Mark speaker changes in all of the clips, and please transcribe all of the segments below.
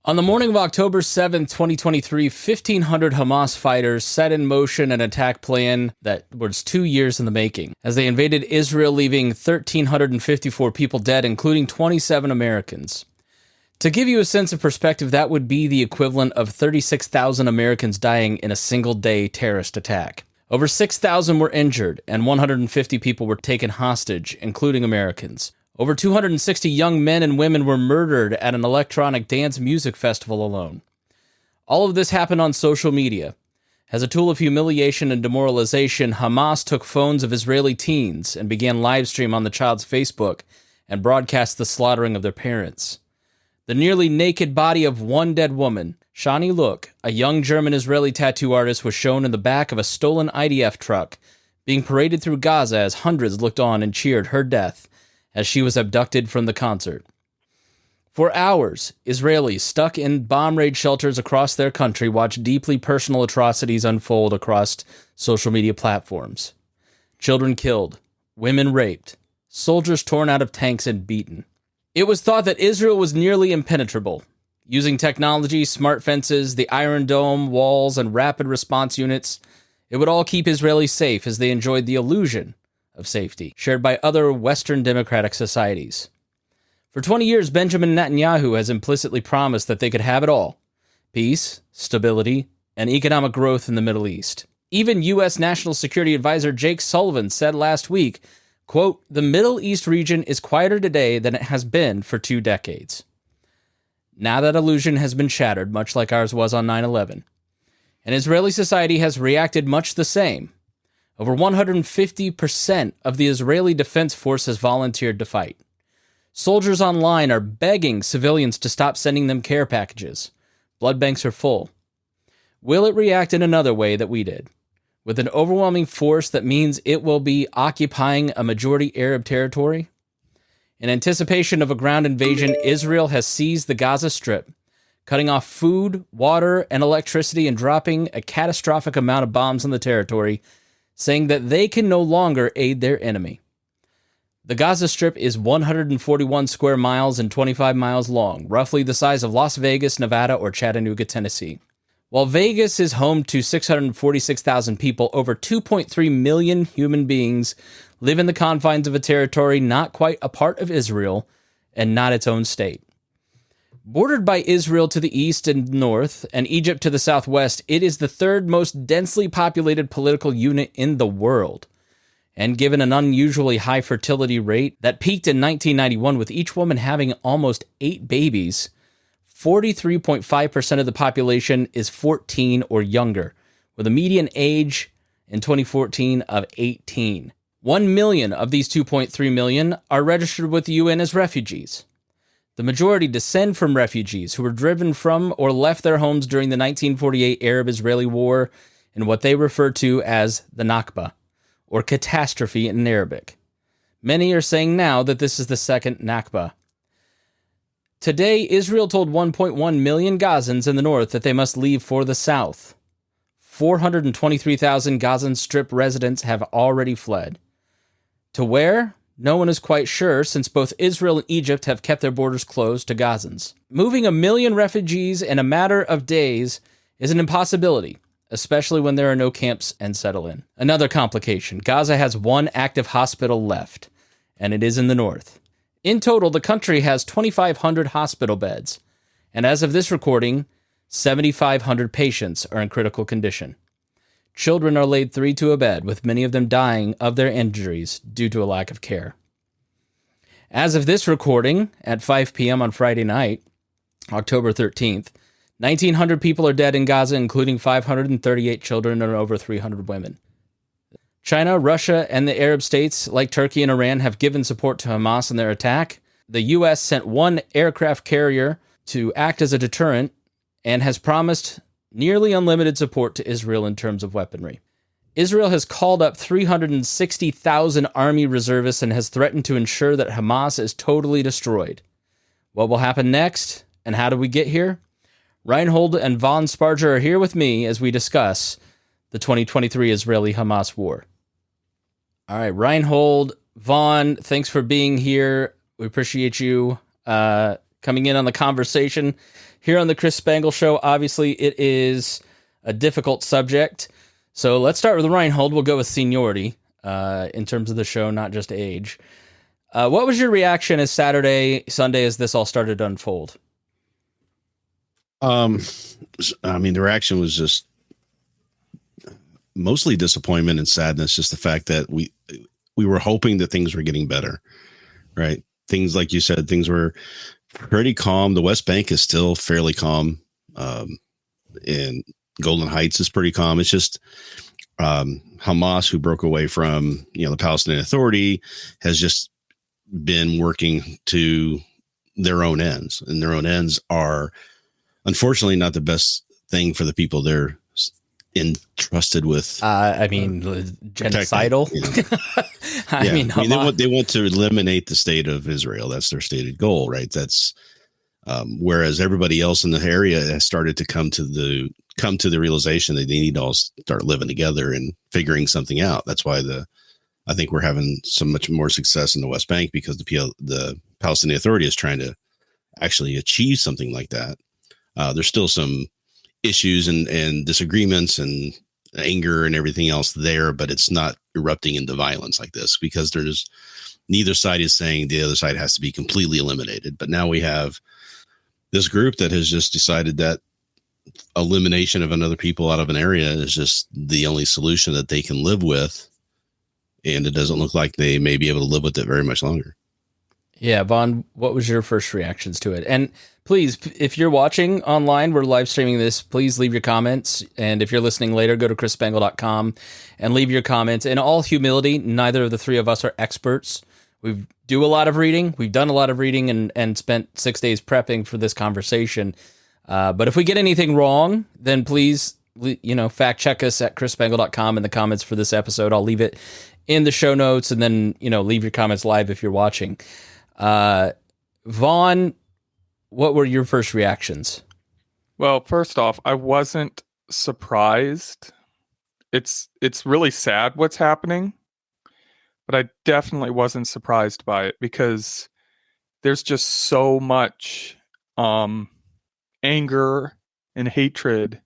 Speaker 1: On the morning of October 7th, 2023, 1,500 Hamas fighters set in motion an attack plan that was 2 years in the making, as they invaded Israel, leaving 1,354 people dead, including 27 Americans. To give you a sense of perspective, that would be the equivalent of 36,000 Americans dying in a single-day terrorist attack. Over 6,000 were injured, and 150 people were taken hostage, including Americans. Over 260 young men and women were murdered at an electronic dance music festival alone. All of this happened on social media. As a tool of humiliation and demoralization, Hamas took phones of Israeli teens and began live stream on the child's Facebook and broadcast the slaughtering of their parents. The nearly naked body of one dead woman, Shani Look, a young German-Israeli tattoo artist, was shown in the back of a stolen IDF truck, being paraded through Gaza as hundreds looked on and cheered her death as she was abducted from the concert. For hours, Israelis stuck in bomb raid shelters across their country watched deeply personal atrocities unfold across social media platforms. Children killed, women raped, soldiers torn out of tanks and beaten. It was thought that Israel was nearly impenetrable. Using technology, smart fences, the Iron Dome, walls, and rapid response units, it would all keep Israelis safe as they enjoyed the illusion of safety, shared by other Western democratic societies. For 20 years, Benjamin Netanyahu has implicitly promised that they could have it all: peace, stability, and economic growth in the Middle East. Even U.S. National Security Advisor Jake Sullivan said last week, quote, "The Middle East region is quieter today than it has been for 2 decades. Now that illusion has been shattered, much like ours was on 9/11. And Israeli society has reacted much the same. Over 150% of the Israeli Defense Force has volunteered to fight. Soldiers online are begging civilians to stop sending them care packages. Blood banks are full. Will it react in another way that we did? With an overwhelming force that means it will be occupying a majority Arab territory? In anticipation of a ground invasion, Israel has seized the Gaza Strip, cutting off food, water, and electricity and dropping a catastrophic amount of bombs on the territory, saying that they can no longer aid their enemy. The Gaza Strip is 141 square miles and 25 miles long, roughly the size of Las Vegas, Nevada, or Chattanooga, Tennessee. While Vegas is home to 646,000 people, over 2.3 million human beings live in the confines of a territory not quite a part of Israel and not its own state. Bordered by Israel to the east and north and Egypt to the southwest, it is the third most densely populated political unit in the world. And given an unusually high fertility rate that peaked in 1991 with each woman having almost 8 babies, 43.5% of the population is 14 or younger, with a median age in 2014 of 18. 1 million of these 2.3 million are registered with the UN as refugees. The majority descend from refugees who were driven from or left their homes during the 1948 Arab-Israeli War in what they refer to as the Nakba, or catastrophe in Arabic. Many are saying now that this is the second Nakba. Today, Israel told 1.1 million Gazans in the north that they must leave for the south. 423,000 Gazan Strip residents have already fled. To where? No one is quite sure, since both Israel and Egypt have kept their borders closed to Gazans. Moving 1 million refugees in a matter of days is an impossibility, especially when there are no camps and settle in. Another complication: Gaza has 1 active hospital left, and it is in the north. In total, the country has 2,500 hospital beds, and as of this recording, 7,500 patients are in critical condition. Children are laid 3 to a bed, with many of them dying of their injuries due to a lack of care. As of this recording, at 5 p.m. on Friday night, October 13th, 1,900 people are dead in Gaza, including 538 children and over 300 women. China, Russia, and the Arab states, like Turkey and Iran, have given support to Hamas in their attack. The U.S. sent 1 aircraft carrier to act as a deterrent and has promised nearly unlimited support to Israel in terms of weaponry. Israel has called up 360,000 army reservists and has threatened to ensure that Hamas is totally destroyed. What will happen next, and how do we get here? Rhinehold and Vaughn Spargur are here with me as we discuss the 2023 Israeli-Hamas war. All right, Rhinehold, Vaughn, thanks for being here. We appreciate you coming in on the conversation. here on the Chris Spangle Show. Obviously, it is a difficult subject. So let's start with Rhinehold. We'll go with seniority in terms of the show, not just age. What was your reaction as Sunday, as this all started to unfold?
Speaker 2: I mean, the reaction was just mostly disappointment and sadness. Just the fact that we were hoping that things were getting better, right? Things, like you said, things were pretty calm. The West Bank is still fairly calm. And Golden Heights is pretty calm. It's just Hamas, who broke away from, the Palestinian Authority, has just been working to their own ends, and their own ends are unfortunately not the best thing for the people they're entrusted with.
Speaker 1: Genocidal.
Speaker 2: They want to eliminate the state of Israel. That's their stated goal, right? That's whereas everybody else in the area has started to come to the realization that they need to all start living together and figuring something out. That's why I think we're having so much more success in the West Bank, because the Palestinian Authority is trying to actually achieve something like that. There's still some issues and disagreements and anger and everything else there, but it's not erupting into violence like this, because neither side is saying the other side has to be completely eliminated. But now we have this group that has just decided that elimination of another people out of an area is just the only solution that they can live with. And it doesn't look like they may be able to live with it very much longer.
Speaker 1: Yeah, Vaughn, what was your first reactions to it? And please, if you're watching online, we're live streaming this, please leave your comments. And if you're listening later, go to chrisspangle.com and leave your comments. In all humility, neither of the three of us are experts. We do a lot of reading. We've done a lot of reading and spent 6 days prepping for this conversation. But if we get anything wrong, then please, fact check us at chrisspangle.com in the comments for this episode. I'll leave it in the show notes, and then, leave your comments live if you're watching. Vaughn, what were your first reactions?
Speaker 3: Well, first off, I wasn't surprised. It's really sad what's happening, but I definitely wasn't surprised by it, because there's just so much anger and hatred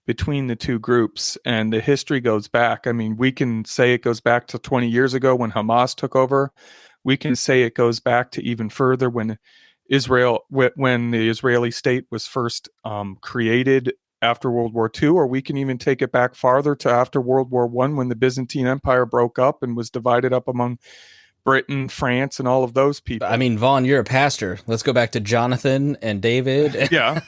Speaker 3: between the two groups, and the history goes back. I mean, we can say it goes back to 20 years ago when Hamas took over. We can say it goes back to even further when the Israeli state was first created after World War II, or we can even take it back farther to after World War I, when the Byzantine Empire broke up and was divided up among Britain, France, and all of those people.
Speaker 1: I mean, Vaughn, you're a pastor. Let's go back to Jonathan and David.
Speaker 3: Yeah.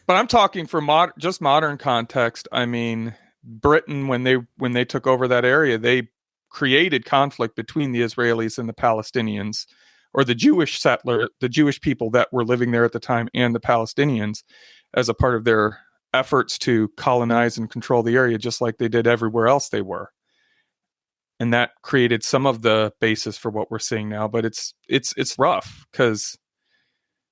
Speaker 3: But I'm talking for modern context. I mean, Britain, when they took over that area, they created conflict between the Israelis and the Palestinians, or the Jewish people that were living there at the time, and the Palestinians, as a part of their efforts to colonize and control the area, just like they did everywhere else they were. And that created some of the basis for what we're seeing now. But it's rough, because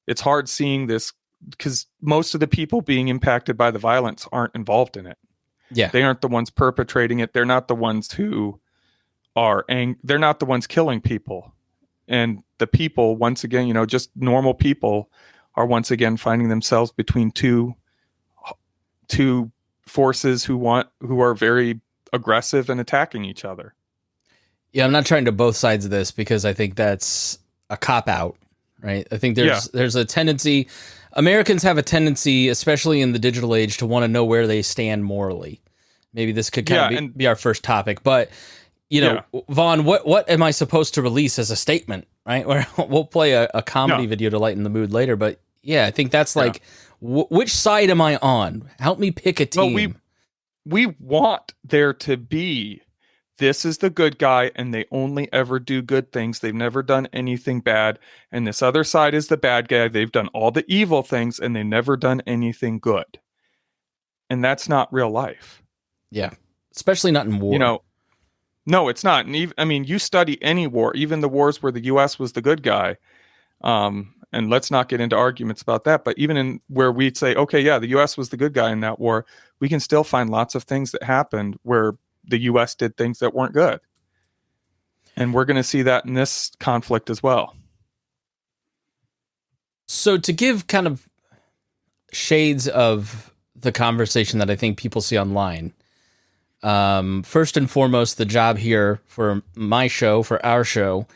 Speaker 3: it's hard seeing this, because most of the people being impacted by the violence aren't involved in it.
Speaker 1: Yeah.
Speaker 3: They aren't the ones perpetrating it. They're not the ones who they're not the ones killing people. And the people, once again, just normal people, are once again finding themselves between two forces who are very aggressive and attacking each other.
Speaker 1: Yeah, I'm not trying to both sides of this, because I think that's a cop-out, right? I think there's a tendency, Americans have a tendency, especially in the digital age, to want to know where they stand morally. Maybe this could kind of be our first topic, but Vaughn, what am I supposed to release as a statement, right? Where we'll play a comedy video to lighten the mood later, but yeah, I think that's like, which side am I on? Help me pick a team.
Speaker 3: Well, we want there to be, this is the good guy, and they only ever do good things. They've never done anything bad. And this other side is the bad guy. They've done all the evil things, and they've never done anything good. And that's not real life.
Speaker 1: Yeah, especially not in war.
Speaker 3: No, it's not. And you study any war, even the wars where the U.S. was the good guy. And let's not get into arguments about that. But even in where we'd say, okay, yeah, the U.S. was the good guy in that war, we can still find lots of things that happened where the U.S. did things that weren't good. And we're going to see that in this conflict as well.
Speaker 1: So to give kind of shades of the conversation that I think people see online, first and foremost, the job here for my show, for our show,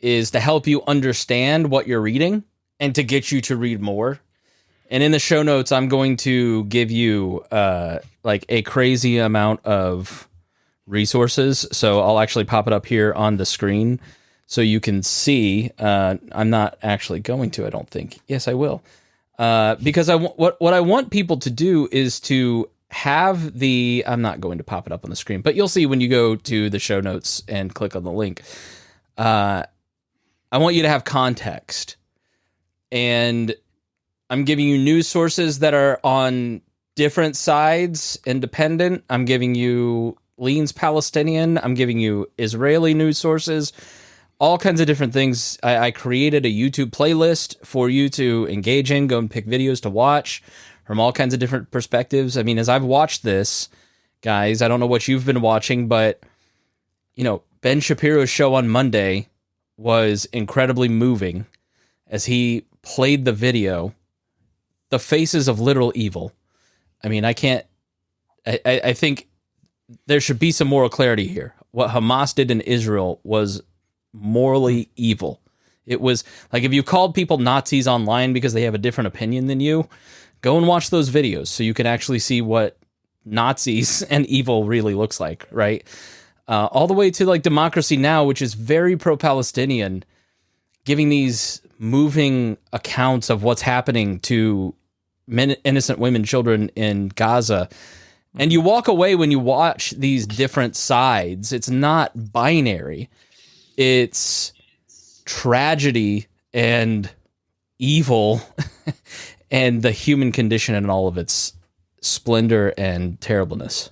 Speaker 1: is to help you understand what you're reading and to get you to read more. And in the show notes, I'm going to give you like a crazy amount of resources. So I'll actually pop it up here on the screen so you can see. I'm not actually going to, I don't think. Yes, I will. Because what I want people to do is to have the, I'm not going to pop it up on the screen, but you'll see when you go to the show notes and click on the link. I want you to have context. And I'm giving you news sources that are on different sides, independent. I'm giving you leans Palestinian. I'm giving you Israeli news sources, all kinds of different things. I created a YouTube playlist for you to engage in, go and pick videos to watch from all kinds of different perspectives. I mean, as I've watched this, guys, I don't know what you've been watching, but, you know, Ben Shapiro's show on Monday was incredibly moving as he played the video, the faces of literal evil. I mean, I think there should be some moral clarity here. What Hamas did in Israel was morally evil. It was like, if you called people Nazis online because they have a different opinion than you, go and watch those videos so you can actually see what Nazis and evil really looks like, right? All the way to like Democracy Now!, which is very pro-Palestinian, giving these moving accounts of what's happening to innocent women, children in Gaza. And you walk away when you watch these different sides. It's not binary. It's tragedy and evil and the human condition in all of its splendor and terribleness.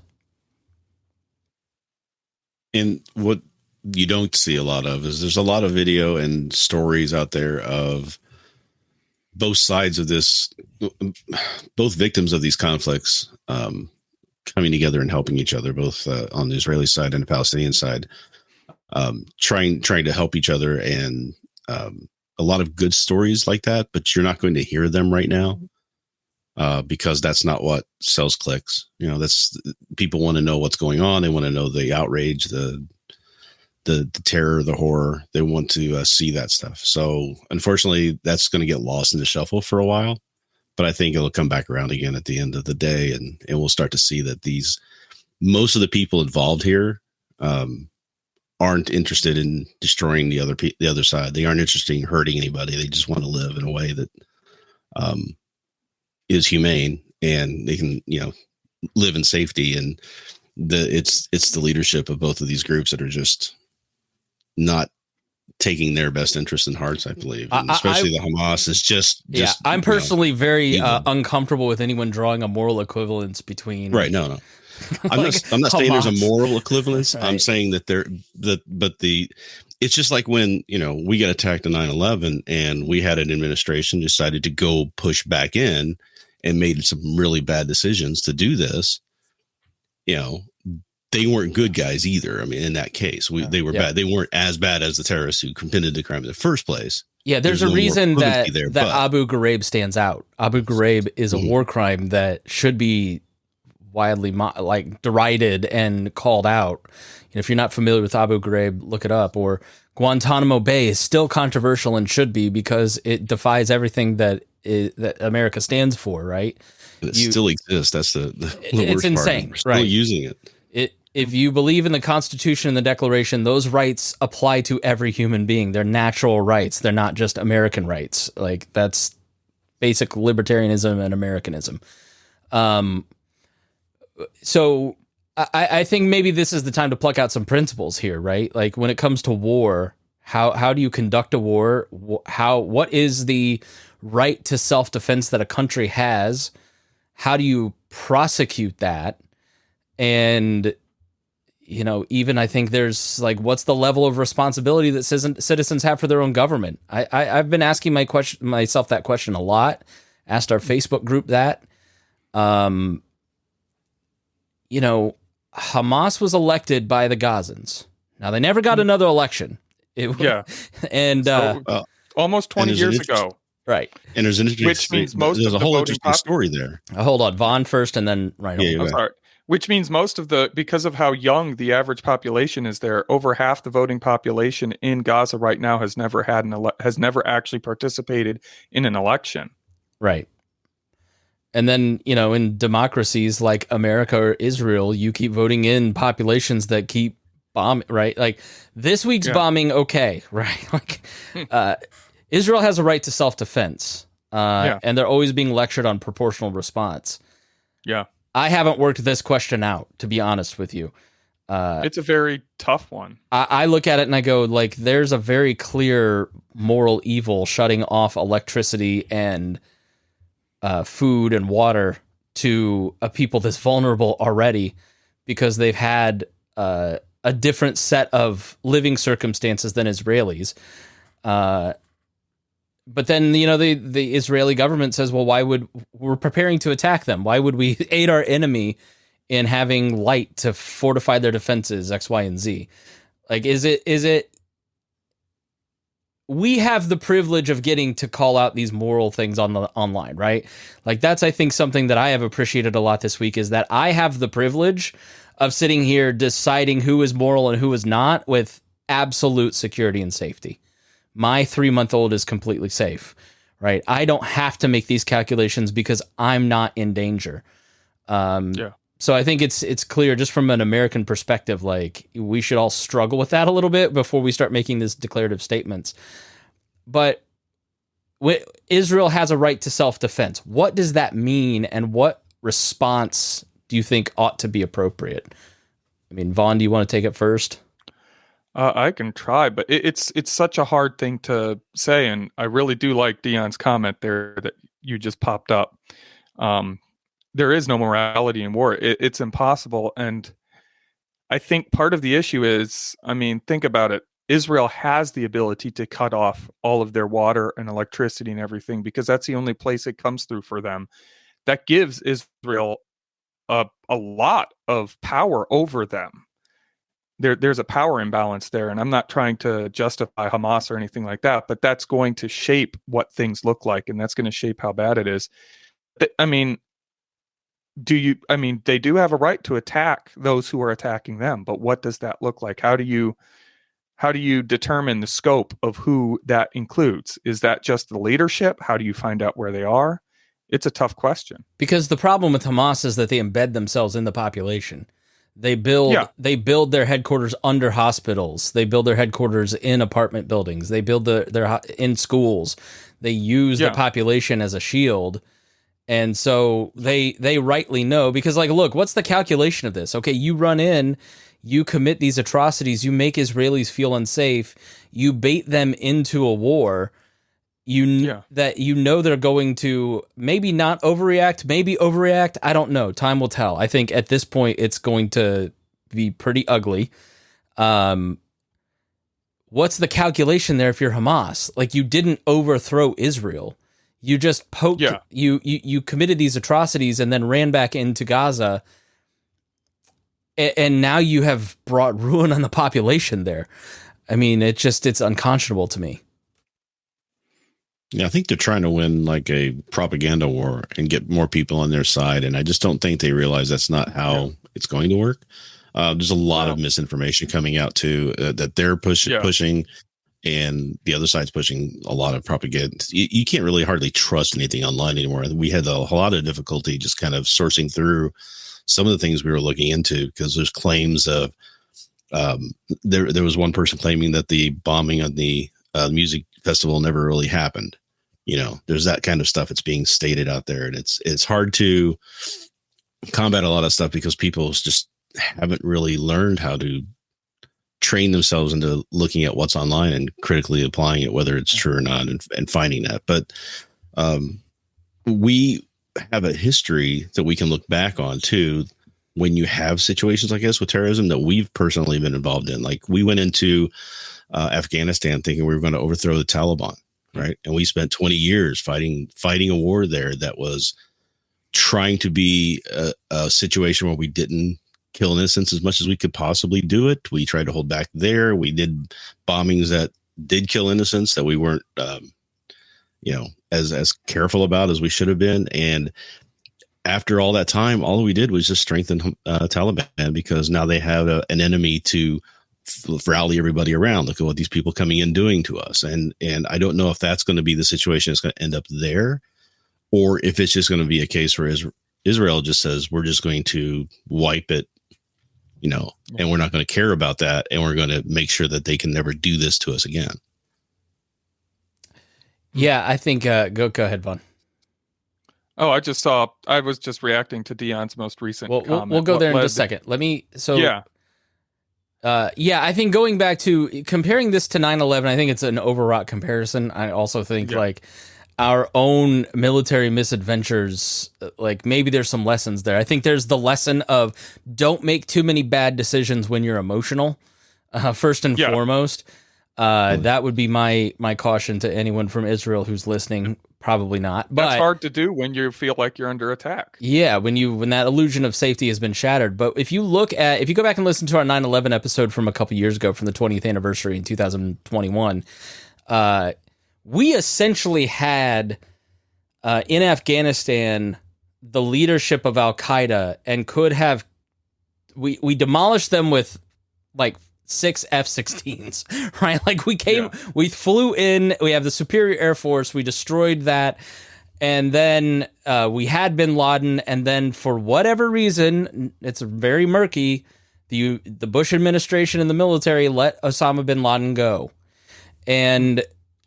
Speaker 2: And what you don't see a lot of is there's a lot of video and stories out there of both sides of this, both victims of these conflicts coming together and helping each other, both on the Israeli side and the Palestinian side, trying to help each other, and a lot of good stories like that, but you're not going to hear them right now because that's not what sells clicks. You know, that's, people want to know what's going on. They want to know the outrage, the terror, the horror. They want to see that stuff. So unfortunately, that's going to get lost in the shuffle for a while, but I think it'll come back around again at the end of the day. And we'll start to see that most of the people involved here aren't interested in destroying the other side. They aren't interested in hurting anybody. They just want to live in a way that is humane, and they can, you know, live in safety. And it's the leadership of both of these groups that are just not taking their best interest in hearts, I believe. And especially the Hamas is just
Speaker 1: I'm personally very uncomfortable with anyone drawing a moral equivalence between.
Speaker 2: Right. No. I'm not saying there's a moral equivalence. Right. I'm saying that it's just like when, you know, we got attacked in 9/11 and we had an administration decided to go push back in and made some really bad decisions to do this. You know, they weren't good guys either. I mean, in that case, they were bad. They weren't as bad as the terrorists who committed the crime in the first place.
Speaker 1: Yeah, there's a reason that Abu Ghraib stands out. Abu Ghraib is a war crime that should be widely derided and called out. And if you're not familiar with Abu Ghraib, look it up. Or Guantanamo Bay is still controversial and should be, because it defies everything that America stands for, right?
Speaker 2: It still exists. That's the
Speaker 1: it's
Speaker 2: worst
Speaker 1: insane,
Speaker 2: part. We're still
Speaker 1: right?
Speaker 2: Using it.
Speaker 1: If you believe in the Constitution and the Declaration, those rights apply to every human being. They're natural rights. They're not just American rights. Like, that's basic libertarianism and Americanism. So I think maybe this is the time to pluck out some principles here, right? Like, when it comes to war, how do you conduct a war? What is the right to self-defense that a country has? How do you prosecute that? And, you know, even I think there's like, what's the level of responsibility that citizens have for their own government? I've been asking myself that question a lot. Asked our Facebook group that. You know, Hamas was elected by the Gazans. Now, they never got another election. And
Speaker 3: almost 20 years ago.
Speaker 1: Right.
Speaker 2: And there's an interesting,
Speaker 3: Which means most
Speaker 2: there's
Speaker 3: of
Speaker 2: a
Speaker 3: the
Speaker 2: whole
Speaker 3: voting
Speaker 2: interesting story there.
Speaker 1: Hold on, Vaughn first, and then Rhinehold.
Speaker 2: Yeah,
Speaker 3: I'm sorry. Which means most of the, because of how young the average population is there, over half the voting population in Gaza right now has never actually participated in an election.
Speaker 1: Right. And then, in democracies like America or Israel, you keep voting in populations that keep bombing, right? Like this week's bombing, okay, right? Like Israel has a right to self-defense, and they're always being lectured on proportional response.
Speaker 3: Yeah.
Speaker 1: I haven't worked this question out, to be honest with you.
Speaker 3: It's a very tough one.
Speaker 1: I look at it and I go, like, there's a very clear moral evil shutting off electricity and food and water to a people this vulnerable already because they've had a different set of living circumstances than Israelis. But then, the Israeli government says, well, we're preparing to attack them. Why would we aid our enemy in having light to fortify their defenses, X, Y, and Z? Like, is it, we have the privilege of getting to call out these moral things online, right? Like, that's, I think, something that I have appreciated a lot this week is that I have the privilege of sitting here deciding who is moral and who is not with absolute security and safety. My 3-month-old is completely safe, right? I don't have to make these calculations because I'm not in danger. So I think it's clear just from an American perspective, like we should all struggle with that a little bit before we start making these declarative statements. But Israel has a right to self-defense. What does that mean, and what response do you think ought to be appropriate? I mean, Vaughn, do you want to take it first?
Speaker 3: I can try, but it's such a hard thing to say, and I really do like Dion's comment there that you just popped up. There is no morality in war. It's impossible, and I think part of the issue is, I mean, think about it. Israel has the ability to cut off all of their water and electricity and everything because that's the only place it comes through for them. That gives Israel a lot of power over them. There's a power imbalance there, and I'm not trying to justify Hamas or anything like that, but that's going to shape what things look like, and that's going to shape how bad it is. I mean, they do have a right to attack those who are attacking them, but what does that look like? How do you determine the scope of who that includes? Is that just the leadership? How do you find out where they are? It's a tough question. Because
Speaker 1: the problem with Hamas is that they embed themselves in the population. They build their headquarters under hospitals. They build their headquarters in apartment buildings. They build their in schools. They use the population as a shield. And so they rightly know, because, like, look, what's the calculation of this? Okay, you run in, you commit these atrocities, you make Israelis feel unsafe, you bait them into a war. That they're going to maybe not overreact, maybe overreact. I don't know. Time will tell. I think at this point it's going to be pretty ugly. What's the calculation there if you're Hamas? Like, you didn't overthrow Israel. You just poked. You committed these atrocities and then ran back into Gaza. And now you have brought ruin on the population there. I mean, it's unconscionable to me.
Speaker 2: Yeah, I think they're trying to win like a propaganda war and get more people on their side. And I just don't think they realize that's not how it's going to work. There's a lot of misinformation coming out too, that they're pushing, and the other side's pushing a lot of propaganda. You can't really hardly trust anything online anymore. We had a lot of difficulty just kind of sourcing through some of the things we were looking into, because there's claims of there was one person claiming that the bombing of the music festival never really happened. There's that kind of stuff that's being stated out there, and it's hard to combat a lot of stuff because people just haven't really learned how to train themselves into looking at what's online and critically applying it, whether it's true or not, and finding that. But we have a history that we can look back on too, when you have situations like this with terrorism that we've personally been involved in. Like, we went into Afghanistan thinking we were going to overthrow the Taliban. Right. And we spent 20 years fighting a war there that was trying to be a situation where we didn't kill innocents as much as we could possibly do it. We tried to hold back there. We did bombings that did kill innocents that we weren't as careful about as we should have been. And after all that time, all we did was just strengthen Taliban, because now they have an enemy to rally everybody around. Look at what these people coming in doing to us. And I don't know if that's going to be the situation that's going to end up there, or if it's just going to be a case where Israel just says, we're just going to wipe it, and we're not going to care about that. And we're going to make sure that they can never do this to us again.
Speaker 1: Yeah, I think, go ahead, Vaughn.
Speaker 3: Oh, I was just reacting to Dion's most recent comment.
Speaker 1: We'll go there in just a second. I think going back to comparing this to 9/11, I think it's an overwrought comparison. I also think our own military misadventures, like maybe there's some lessons there. I think there's the lesson of don't make too many bad decisions when you're emotional, first and foremost. That would be my caution to anyone from Israel who's listening. Probably not. But
Speaker 3: that's hard to do when you feel like you're under attack.
Speaker 1: Yeah, when that illusion of safety has been shattered. But if you go back and listen to our 9/11 episode from a couple years ago, from the 20th anniversary in 2021, we essentially had in Afghanistan the leadership of Al Qaeda, and could have we demolished them with like 6 F-16s, right? Like we flew in, we have the superior air force, we destroyed that, and then we had bin Laden, and then for whatever reason, it's very murky, the Bush administration and the military let Osama bin Laden go, and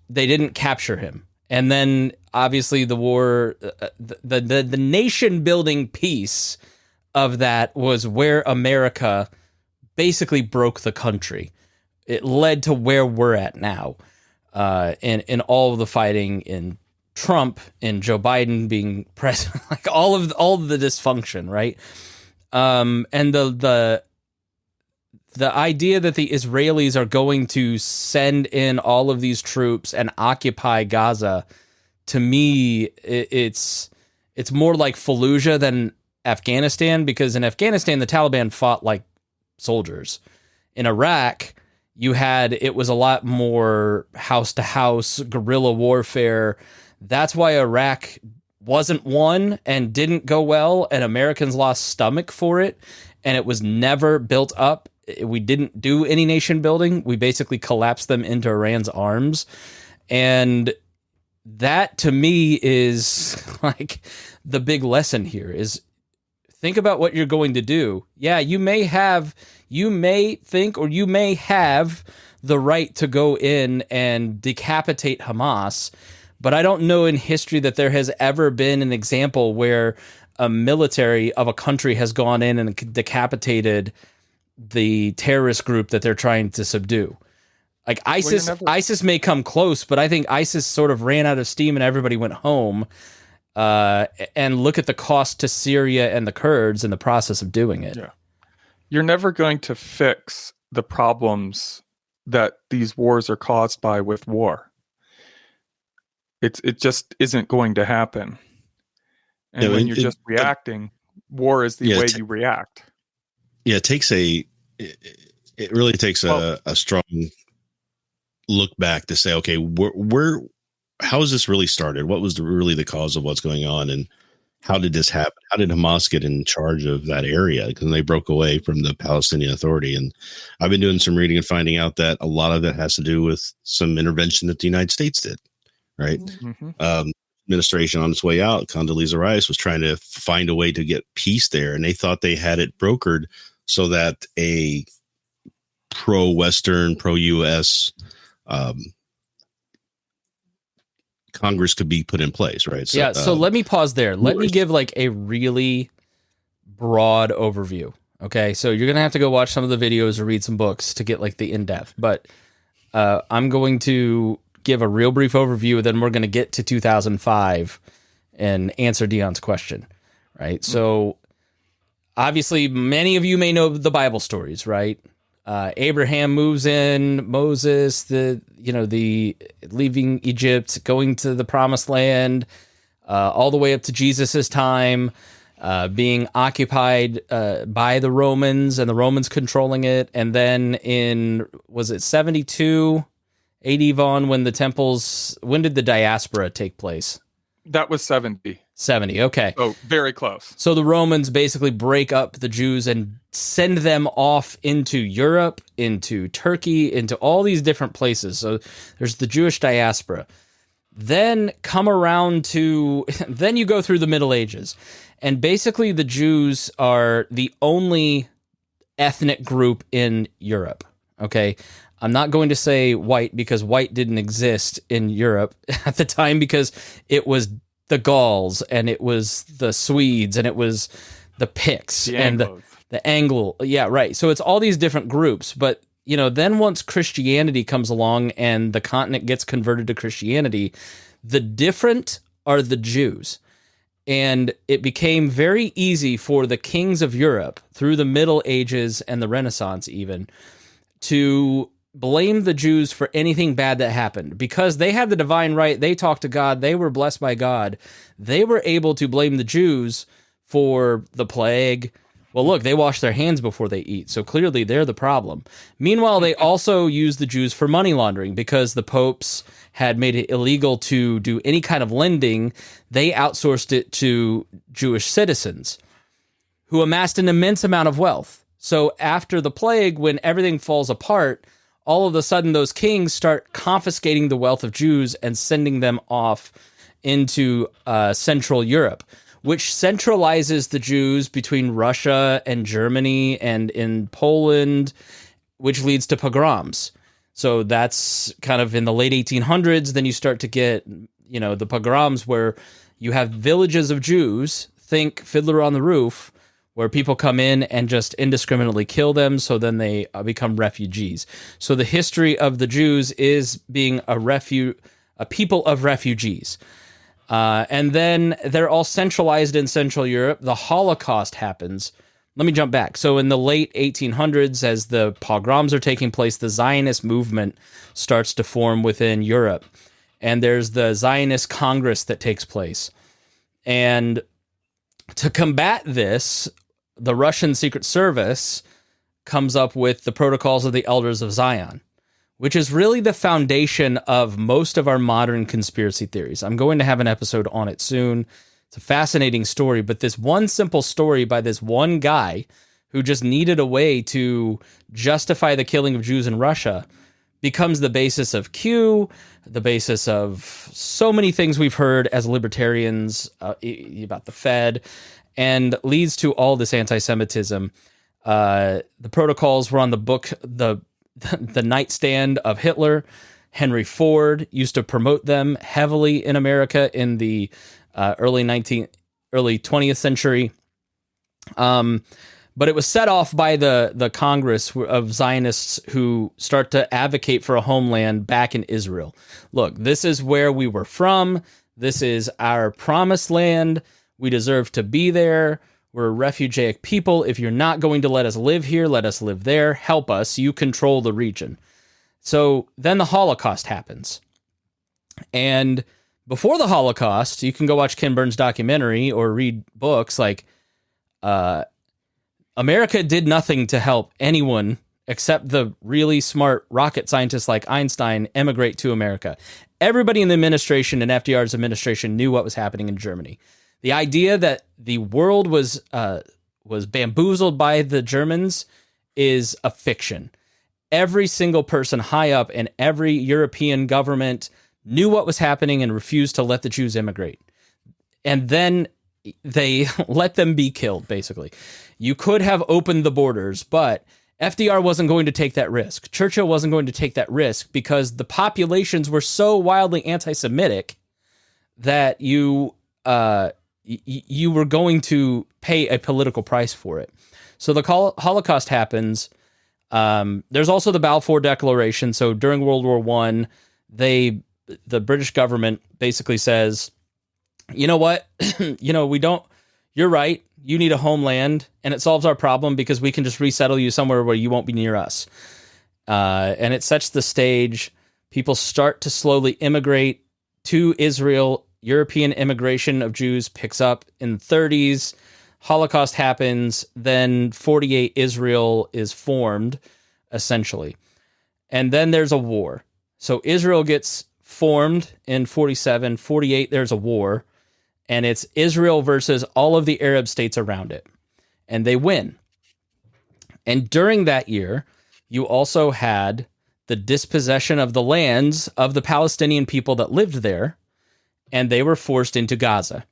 Speaker 1: they didn't capture him. And then obviously the war, the nation building piece of that was where America basically broke the country. It led to where we're at now, in all of the fighting, in Trump, in Joe Biden being president, like all of the dysfunction, right? And the idea that the Israelis are going to send in all of these troops and occupy Gaza, to me, it's more like Fallujah than Afghanistan, because in Afghanistan the Taliban fought like soldiers. In Iraq, it was a lot more house to house guerrilla warfare. That's why Iraq wasn't won and didn't go well, and Americans lost stomach for it, and it was never built up. We didn't do any nation building. We basically collapsed them into Iran's arms. And that to me is like the big lesson here is think about what you're going to do. Yeah, you may think, or you may have the right to go in and decapitate Hamas, but I don't know in history that there has ever been an example where a military of a country has gone in and decapitated the terrorist group that they're trying to subdue. Like ISIS may come close, but I think ISIS sort of ran out of steam and everybody went home. And look at the cost to Syria and the Kurds in the process of doing it.
Speaker 3: Yeah. You're never going to fix the problems that these wars are caused by with war. It just isn't going to happen. And when you're just reacting, war is the way you react.
Speaker 2: Yeah, it really takes a strong look back to say, okay, how has this really started? What was really the cause of what's going on, and how did this happen? How did Hamas get in charge of that area? Because they broke away from the Palestinian Authority. And I've been doing some reading and finding out that a lot of that has to do with some intervention that the United States did, right? Mm-hmm. Administration on its way out, Condoleezza Rice was trying to find a way to get peace there, and they thought they had it brokered so that a pro-Western, pro-U.S. Congress could be put in place, right? So,
Speaker 1: so let me pause there. Let me give like a really broad overview. Okay, so you're gonna have to go watch some of the videos or read some books to get like the in-depth. But I'm going to give a real brief overview, then we're going to get to 2005 and answer Dion's question, right? So obviously, many of you may know the Bible stories, right? Abraham moves in, Moses, the leaving Egypt, going to the promised land, all the way up to Jesus's time, being occupied by the Romans and the Romans controlling it. And then was it 72 AD Vaughn, when did the diaspora take place?
Speaker 3: That was 70.
Speaker 1: 70, okay.
Speaker 3: Oh, very close.
Speaker 1: So the Romans basically break up the Jews and send them off into Europe, into Turkey, into all these different places. So there's the Jewish diaspora. Then then you go through the Middle Ages. And basically the Jews are the only ethnic group in Europe, okay? I'm not going to say white because white didn't exist in Europe at the time, because it was the Gauls and it was the Swedes and it was the Picts and the Anglo. Yeah, right. So it's all these different groups. But, then once Christianity comes along and the continent gets converted to Christianity, the different are the Jews. And it became very easy for the kings of Europe through the Middle Ages and the Renaissance even to blame the Jews for anything bad that happened, because they had the divine right. They talked to God. They were blessed by God. They were able to blame the Jews for the plague. Well, look, they wash their hands before they eat, so clearly they're the problem. Meanwhile, they also used the Jews for money laundering, because the popes had made it illegal to do any kind of lending. They outsourced it to Jewish citizens who amassed an immense amount of wealth. So after the plague, when everything falls apart, all of a sudden those kings start confiscating the wealth of Jews and sending them off into Central Europe, which centralizes the Jews between Russia and Germany and in Poland, which leads to pogroms. So that's kind of in the late 1800s. Then you start to get, the pogroms where you have villages of Jews, think Fiddler on the Roof, where people come in and just indiscriminately kill them, so then they become refugees. So the history of the Jews is being a people of refugees. And then they're all centralized in Central Europe. The Holocaust happens. Let me jump back. So in the late 1800s, as the pogroms are taking place, the Zionist movement starts to form within Europe. And there's the Zionist Congress that takes place. And to combat this, the Russian Secret Service comes up with the Protocols of the Elders of Zion, which is really the foundation of most of our modern conspiracy theories. I'm going to have an episode on it soon. It's a fascinating story, but this one simple story by this one guy who just needed a way to justify the killing of Jews in Russia becomes the basis of Q, the basis of so many things we've heard as libertarians about the Fed, and leads to all this anti-Semitism. The protocols were on the book, the nightstand of Hitler. Henry Ford used to promote them heavily in America in the early 20th century. But it was set off by the Congress of Zionists who start to advocate for a homeland back in Israel. Look, this is where we were from. This is our promised land. We deserve to be there. We're a refugee people. If you're not going to let us live here, let us live there. Help us. You control the region. So then the Holocaust happens. And before the Holocaust, you can go watch Ken Burns' documentary or read books like America did nothing to help anyone except the really smart rocket scientists like Einstein emigrate to America. Everybody in the administration and FDR's administration knew what was happening in Germany. The idea that the world was bamboozled by the Germans is a fiction. Every single person high up in every European government knew what was happening and refused to let the Jews immigrate. And then they let them be killed, basically. You could have opened the borders, but FDR wasn't going to take that risk. Churchill wasn't going to take that risk because the populations were so wildly anti-Semitic that you were going to pay a political price for it. So the Holocaust happens. There's also the Balfour Declaration. So during World War I, the British government basically says, you know what? You're right. You need a homeland, and it solves our problem because we can just resettle you somewhere where you won't be near us. And it sets the stage. People start to slowly immigrate to Israel. European immigration of Jews picks up in the 30s. Holocaust happens. Then 48 Israel is formed, essentially. And then there's a war. So Israel gets formed in 47, 48, there's a war, and it's Israel versus all of the Arab states around it. And they win. And during that year, you also had the dispossession of the lands of the Palestinian people that lived there, and they were forced into Gaza.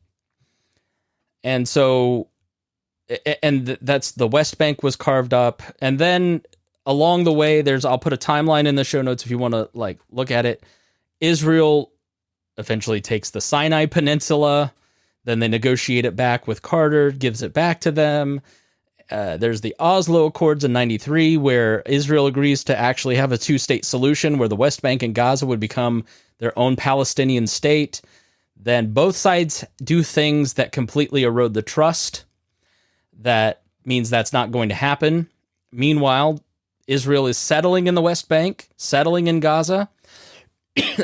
Speaker 1: And so, that's the West Bank was carved up. And then along the way, I'll put a timeline in the show notes if you want to look at it. Israel eventually takes the Sinai Peninsula. Then they negotiate it back with Carter, gives it back to them. There's the Oslo Accords in 93, where Israel agrees to actually have a two-state solution where the West Bank and Gaza would become their own Palestinian state. Then both sides do things that completely erode the trust. That means that's not going to happen. Meanwhile, Israel is settling in the West Bank, settling in Gaza,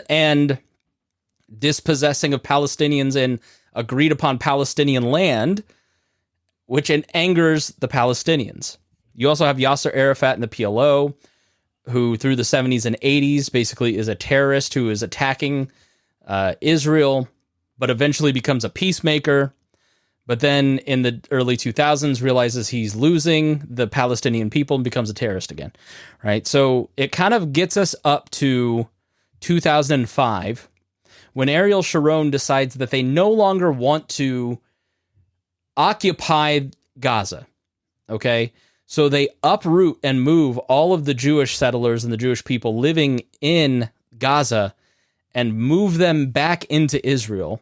Speaker 1: and dispossessing of Palestinians in agreed-upon Palestinian land, which angers the Palestinians. You also have Yasser Arafat and the PLO, who through the 70s and 80s basically is a terrorist who is attacking Israel, but eventually becomes a peacemaker. But then in the early 2000s realizes he's losing the Palestinian people and becomes a terrorist again, right? So it kind of gets us up to 2005 when Ariel Sharon decides that they no longer want to occupy Gaza, okay? So they uproot and move all of the Jewish settlers and the Jewish people living in Gaza and move them back into Israel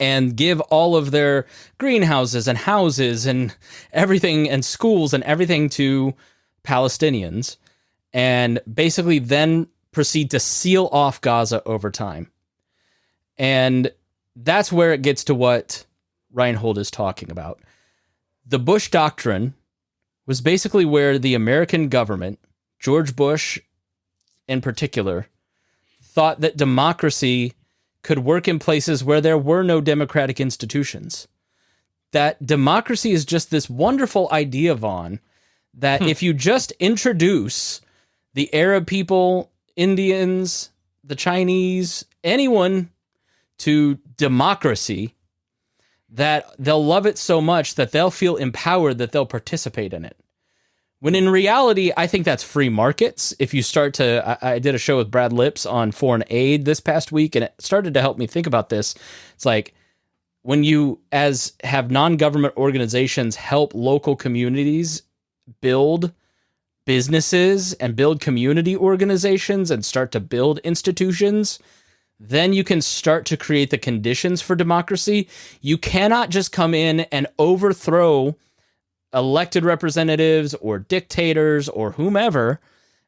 Speaker 1: and give all of their greenhouses and houses and everything and schools and everything to Palestinians, and basically then proceed to seal off Gaza over time. And that's where it gets to what Rhinehold is talking about. The Bush Doctrine was basically where the American government, George Bush in particular, thought that democracy could work in places where there were no democratic institutions. That democracy is just this wonderful idea, Vaughn, that if you just introduce the Arab people, Indians, the Chinese, anyone to democracy, that they'll love it so much that they'll feel empowered that they'll participate in it. When in reality, I think that's free markets. If you start to, I did a show with Brad Lips on foreign aid this past week, and it started to help me think about this. It's like when you have non-government organizations help local communities build businesses and build community organizations and start to build institutions, then you can start to create the conditions for democracy. You cannot just come in and overthrow elected representatives or dictators or whomever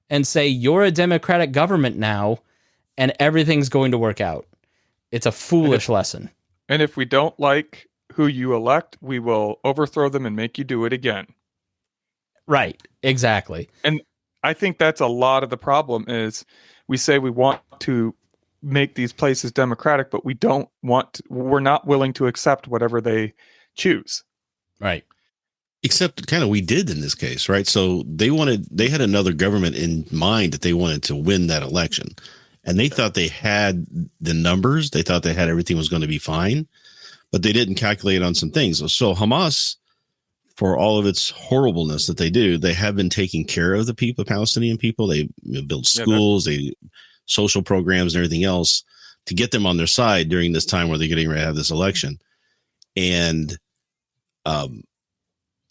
Speaker 1: and say, you're a democratic government now and everything's going to work out. It's a foolish lesson.
Speaker 3: And if we don't like who you elect, we will overthrow them and make you do it again.
Speaker 1: Right. Exactly.
Speaker 3: And I think that's a lot of the problem is we say we want to make these places democratic, but we're not willing to accept whatever they choose.
Speaker 1: Right.
Speaker 2: Except kind of we did in this case, right? So they had another government in mind that they wanted to win that election. And they thought they had the numbers. They thought they had everything was going to be fine, but they didn't calculate on some things. So Hamas, for all of its horribleness that they do, they have been taking care of the people, Palestinian people. They build schools, they social programs and everything else to get them on their side during this time where they're getting ready to have this election. And,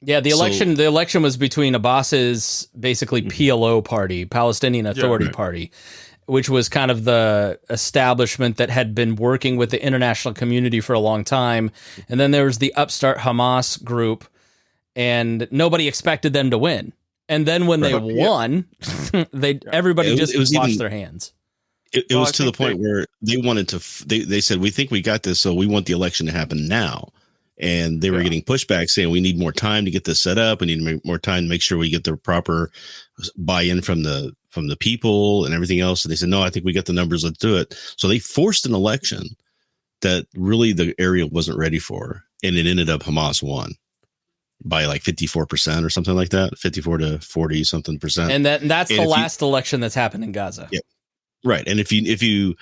Speaker 1: the election was between Abbas's basically PLO party, Palestinian Authority Party, which was kind of the establishment that had been working with the international community for a long time. And then there was the upstart Hamas group, and nobody expected them to win. And then when they won, everybody just washed their hands.
Speaker 2: It was to the point where they wanted to, they said, we think we got this, so we want the election to happen now. And they were getting pushback saying we need more time to get this set up. We need more time to make sure we get the proper buy-in from the people and everything else. And they said, no, I think we got the numbers. Let's do it. So they forced an election that really the area wasn't ready for. And it ended up Hamas won by like 54% or something like that, 54 to 40 something percent.
Speaker 1: And that's the last election that's happened in Gaza.
Speaker 2: Yeah. Right. And if you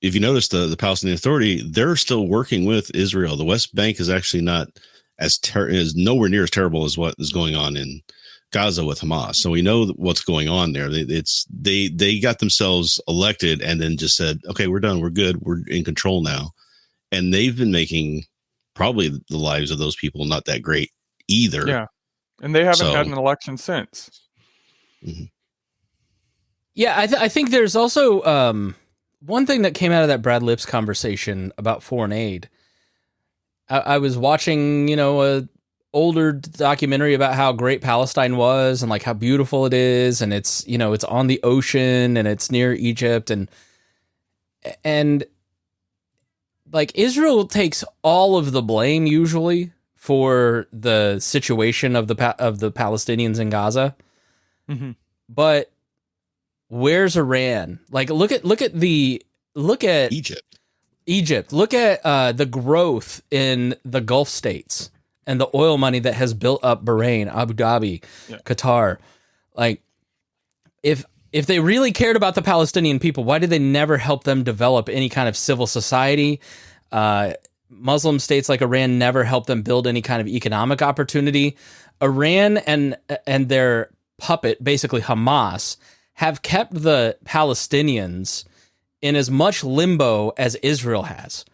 Speaker 2: notice the Palestinian Authority, they're still working with Israel. The West Bank is actually not is nowhere near as terrible as what is going on in Gaza with Hamas. So we know what's going on there. They got themselves elected and then just said, okay, we're done. We're good. We're in control now. And they've been making probably the lives of those people not that great either.
Speaker 3: Yeah. And they haven't had an election since.
Speaker 2: Mm-hmm.
Speaker 1: Yeah, I think there's also one thing that came out of that Brad Lips conversation about foreign aid. I was watching, a older documentary about how great Palestine was and like how beautiful it is, and it's it's on the ocean and it's near Egypt, and like Israel takes all of the blame usually for the situation of the Palestinians in Gaza,
Speaker 3: mm-hmm.
Speaker 1: but where's Iran? Like, look at Egypt. Look at the growth in the Gulf states and the oil money that has built up Bahrain, Abu Dhabi, Qatar. Like, if they really cared about the Palestinian people, why did they never help them develop any kind of civil society? Muslim states like Iran never helped them build any kind of economic opportunity. Iran and their puppet, basically Hamas, have kept the Palestinians in as much limbo as Israel has.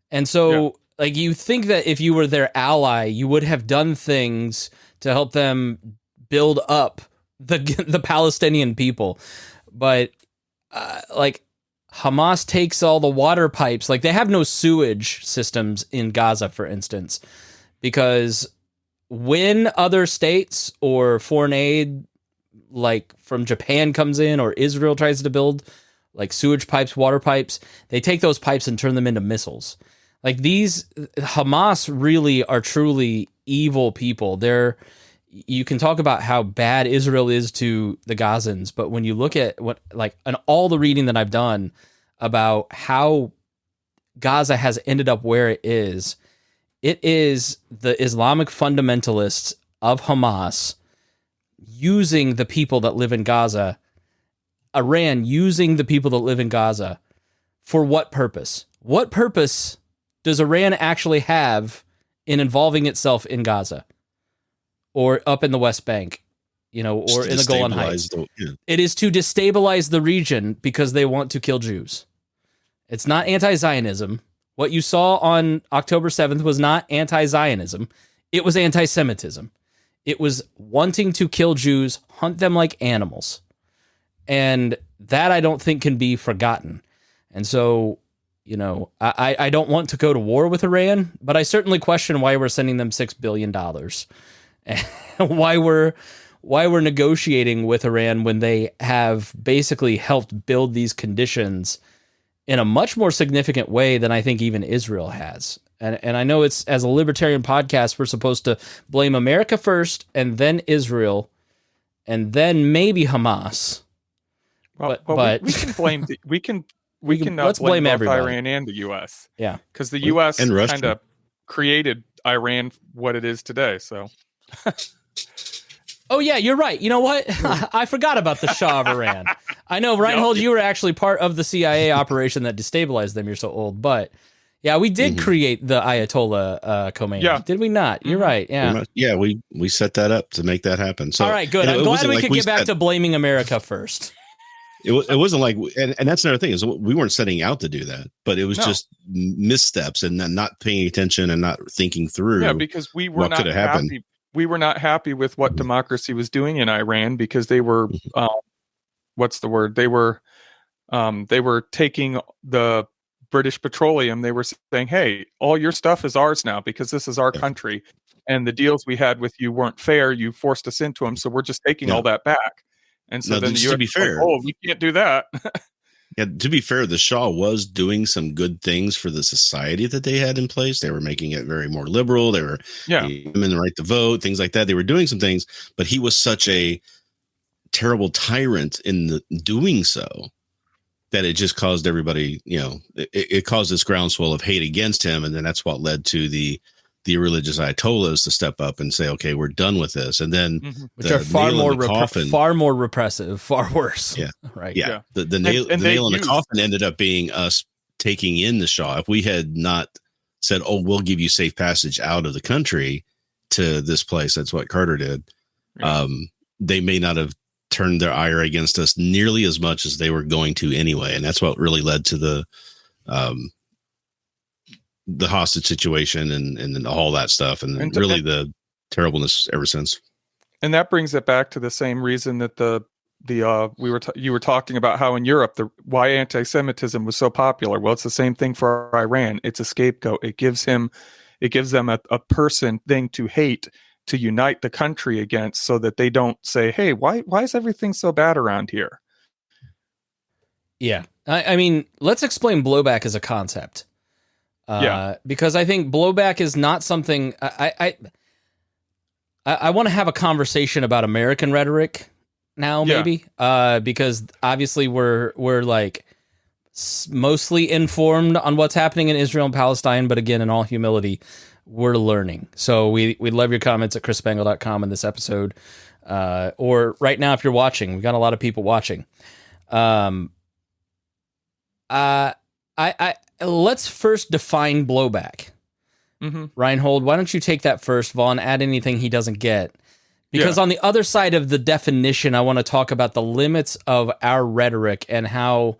Speaker 1: And so, like, you think that if you were their ally, you would have done things to help them build up the Palestinian people. But, like, Hamas takes all the water pipes. Like, they have no sewage systems in Gaza, for instance, because when other states or foreign aid, like from Japan, comes in, or Israel tries to build like sewage pipes, water pipes, they take those pipes and turn them into missiles. Like, these Hamas really are truly evil people. You can talk about how bad Israel is to the Gazans, but when you look at and all the reading that I've done about how Gaza has ended up where it is the Islamic fundamentalists of Hamas using the people that live in Gaza, Iran using the people that live in Gaza. For what purpose? What purpose does Iran actually have in involving itself in Gaza or up in the West Bank, or in the Golan Heights? It is to destabilize the region because they want to kill Jews. It's not anti-Zionism. What you saw on October 7th was not anti-Zionism. It was anti-Semitism. It was wanting to kill Jews, hunt them like animals. And that I don't think can be forgotten. And so, I don't want to go to war with Iran, but I certainly question why we're sending them $6 billion. And why we're negotiating with Iran when they have basically helped build these conditions in a much more significant way than I think even Israel has. And I know it's, as a libertarian podcast, we're supposed to blame America first and then Israel and then maybe Hamas. But
Speaker 3: we can blame let's
Speaker 1: blame
Speaker 3: both
Speaker 1: everybody.
Speaker 3: Iran and the U.S.
Speaker 1: Yeah,
Speaker 3: because the U.S.
Speaker 2: and Russia
Speaker 3: kind of created Iran what it is today. So,
Speaker 1: oh yeah, you're right. You know what? I forgot about the Shah of Iran. I know, Rhinehold, you were actually part of the CIA operation that destabilized them. You're so old, but yeah, we did create the Ayatollah Khomeini.
Speaker 3: Yeah.
Speaker 1: Did we not? You're right. Yeah.
Speaker 2: Yeah, we set that up to make that happen. So,
Speaker 1: all right, good. I'm glad we could get back to blaming America first.
Speaker 2: It wasn't like, and that's another thing, is we weren't setting out to do that, but it was just missteps and not paying attention and not thinking through.
Speaker 3: Yeah, because we were not happy. We were not happy with what democracy was doing in Iran because they were, what's the word? They were taking the British petroleum. They were saying, "Hey, all your stuff is ours now because this is our country, and the deals we had with you weren't fair. You forced us into them, so we're just taking all that back." And so then the US,
Speaker 2: to be fair,
Speaker 3: we can't do that.
Speaker 2: Yeah, to be fair, the Shah was doing some good things for the society that they had in place. They were making it very more liberal. They were giving women the right to vote, things like that. They were doing some things, but he was such a terrible tyrant in doing so that it just caused everybody, it caused this groundswell of hate against him. And then that's what led to the the religious Ayatollahs to step up and say, okay, we're done with this. And then
Speaker 1: which are far more repressive, far worse.
Speaker 2: Yeah.
Speaker 1: Right.
Speaker 2: Yeah. The nail in the coffin ended up being us taking in the Shah. If we had not said, oh, we'll give you safe passage out of the country to this place, that's what Carter did. Yeah. They may not have turned their ire against us nearly as much as they were going to anyway. And that's what really led to the hostage situation and all that stuff. And really the terribleness ever since.
Speaker 3: And that brings it back to the same reason that you were talking about how in Europe, why anti-Semitism was so popular. Well, it's the same thing for Iran. It's a scapegoat. It gives them a person thing to hate, to unite the country against, so that they don't say, hey, why is everything so bad around here?
Speaker 1: Yeah. I mean, let's explain blowback as a concept. Because I think blowback is not something I want to have a conversation about American rhetoric now, maybe, because obviously we're like mostly informed on what's happening in Israel and Palestine, but again, in all humility, we're learning. So we'd love your comments at chrisspangle.com in this episode, or right now if you're watching. We've got a lot of people watching. Let's first define blowback. Rhinehold, why don't you take that first? Vaughn, add anything he doesn't get. Because on the other side of the definition, I want to talk about the limits of our rhetoric and how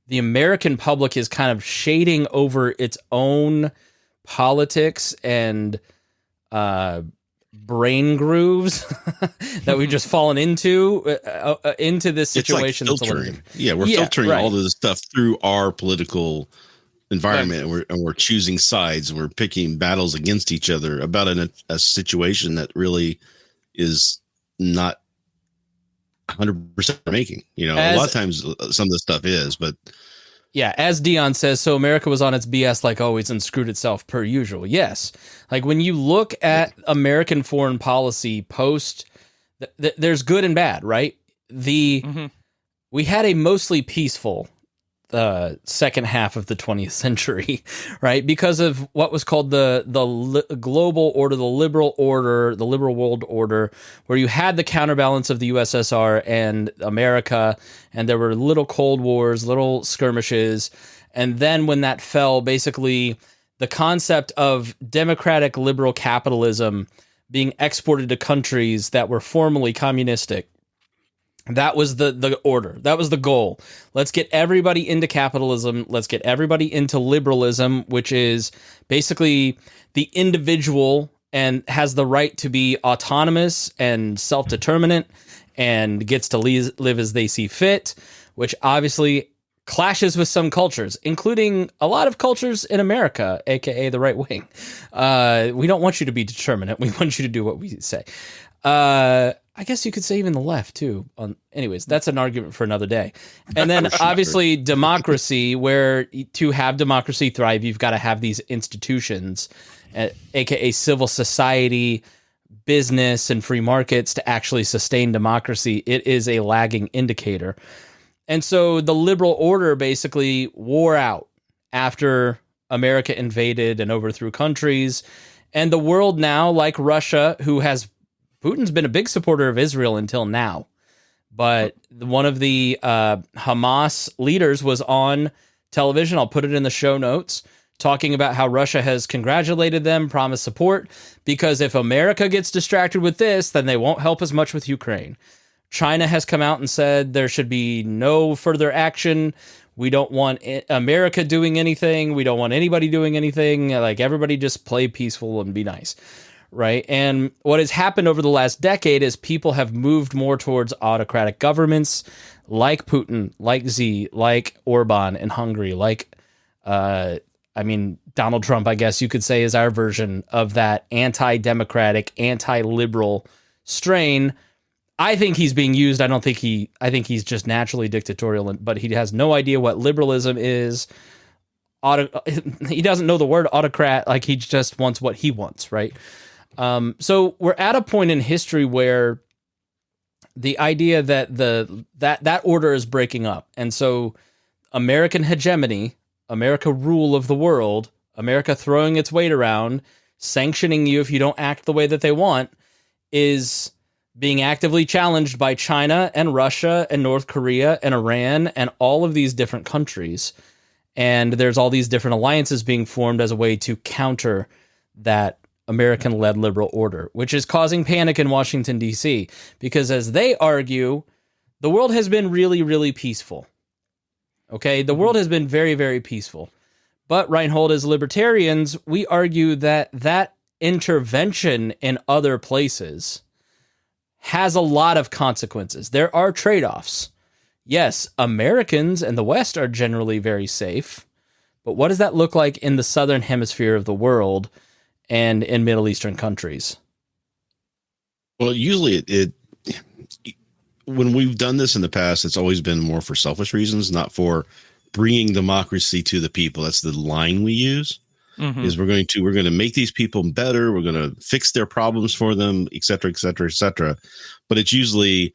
Speaker 1: the American public is kind of shading over its own politics and brain grooves that we've just fallen into this situation.
Speaker 2: It's like filtering. We're filtering all of this stuff through our political environment, and we're choosing sides, and we're picking battles against each other about a situation that really is not 100% making. A lot of times some of this stuff is, but
Speaker 1: as Dion says, so America was on its BS like always and screwed itself per usual. Yes. Like when you look at American foreign policy post, there's good and bad, right? We had a mostly peaceful second half of the 20th century, right? Because of what was called the global order, the liberal order, the liberal world order, where you had the counterbalance of the USSR and America, and there were little Cold Wars, little skirmishes. And then when that fell, basically the concept of democratic liberal capitalism being exported to countries that were formerly communistic, that was the order. That was the goal. Let's get everybody into capitalism. Let's get everybody into liberalism, which is basically the individual and has the right to be autonomous and self-determinant and gets to live as they see fit, which obviously clashes with some cultures, including a lot of cultures in America, aka the right wing. We don't want you to be determinate. We want you to do what we say. I guess you could say even the left too. Anyways, that's an argument for another day. And then obviously democracy, where to have democracy thrive, you've got to have these institutions, aka civil society, business, and free markets to actually sustain democracy. It is a lagging indicator. And so the liberal order basically wore out after America invaded and overthrew countries. And the world now, like Russia, Putin's been a big supporter of Israel until now, but one of the Hamas leaders was on television, I'll put it in the show notes, talking about how Russia has congratulated them, promised support, because if America gets distracted with this, then they won't help as much with Ukraine. China has come out and said there should be no further action. We don't want America doing anything. We don't want anybody doing anything. Like, everybody just play peaceful and be nice. Right. And what has happened over the last decade is people have moved more towards autocratic governments like Putin, like Xi, like Orban in Hungary, like, Donald Trump, I guess you could say, is our version of that anti-democratic, anti-liberal strain. I think he's being used. I think he's just naturally dictatorial, but he has no idea what liberalism is. He doesn't know the word autocrat. Like, he just wants what he wants. Right. So we're at a point in history where the idea that that order is breaking up. And so American hegemony, America rule of the world, America throwing its weight around, sanctioning you if you don't act the way that they want, is being actively challenged by China and Russia and North Korea and Iran and all of these different countries. And there's all these different alliances being formed as a way to counter that American-led liberal order, which is causing panic in Washington, D.C., because as they argue, the world has been really, really peaceful. Okay? The world has been very, very peaceful. But Rhinehold, as libertarians, we argue that that intervention in other places has a lot of consequences. There are trade-offs. Yes, Americans and the West are generally very safe, but what does that look like in the southern hemisphere of the world and in Middle Eastern countries?
Speaker 2: Well, usually when we've done this in the past, it's always been more for selfish reasons, not for bringing democracy to the people. That's the line we use. Is we're going to make these people better. We're going to fix their problems for them, et cetera, et cetera, et cetera. But it's usually,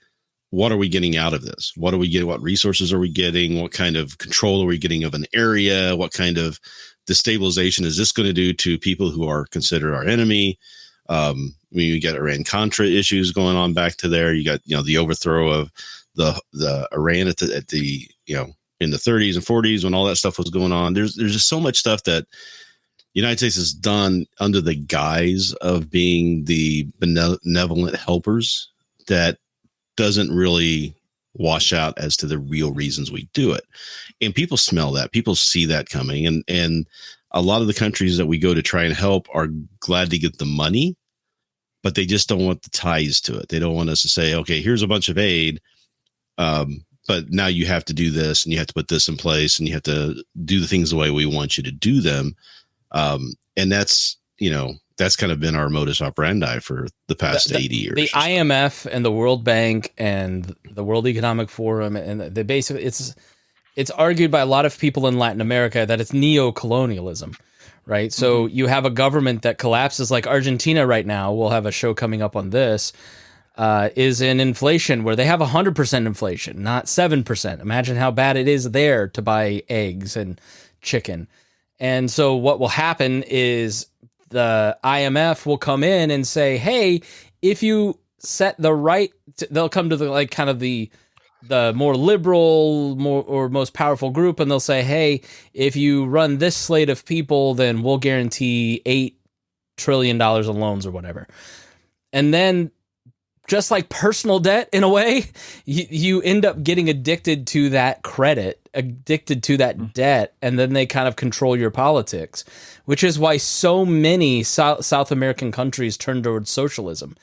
Speaker 2: what are we getting out of this? What do we get? What resources are we getting? What kind of control are we getting of an area? What kind of destabilization is this going to do to people who are considered our enemy? You get Iran-Contra issues going on back to there. You got, the overthrow of the Iran at the in the 30s and 40s when all that stuff was going on. There's just so much stuff that the United States has done under the guise of being the benevolent helpers that doesn't really wash out as to the real reasons we do it. And people smell that. People see that coming. And a lot of the countries that we go to try and help are glad to get the money, but they just don't want the ties to it. They don't want us to say, okay, here's a bunch of aid, but now you have to do this and you have to put this in place and you have to do the things the way we want you to do them. And that's kind of been our modus operandi for the past 80 years.
Speaker 1: The IMF and the World Bank and the World Economic Forum, and the basically it's argued by a lot of people in Latin America that it's neo-colonialism, right? So you have a government that collapses, like Argentina right now. We'll have a show coming up on this. Is in inflation where they have 100% inflation, not 7%. Imagine how bad it is there to buy eggs and chicken. And so what will happen is the IMF will come in and say, hey, if you set the right, they'll come to the more liberal, most powerful group, and they'll say, hey, if you run this slate of people, then we'll guarantee $8 trillion in loans or whatever. And then, just like personal debt, in a way, you end up getting addicted to that credit, addicted to that debt, and then they kind of control your politics, which is why so many South American countries turn towards socialism.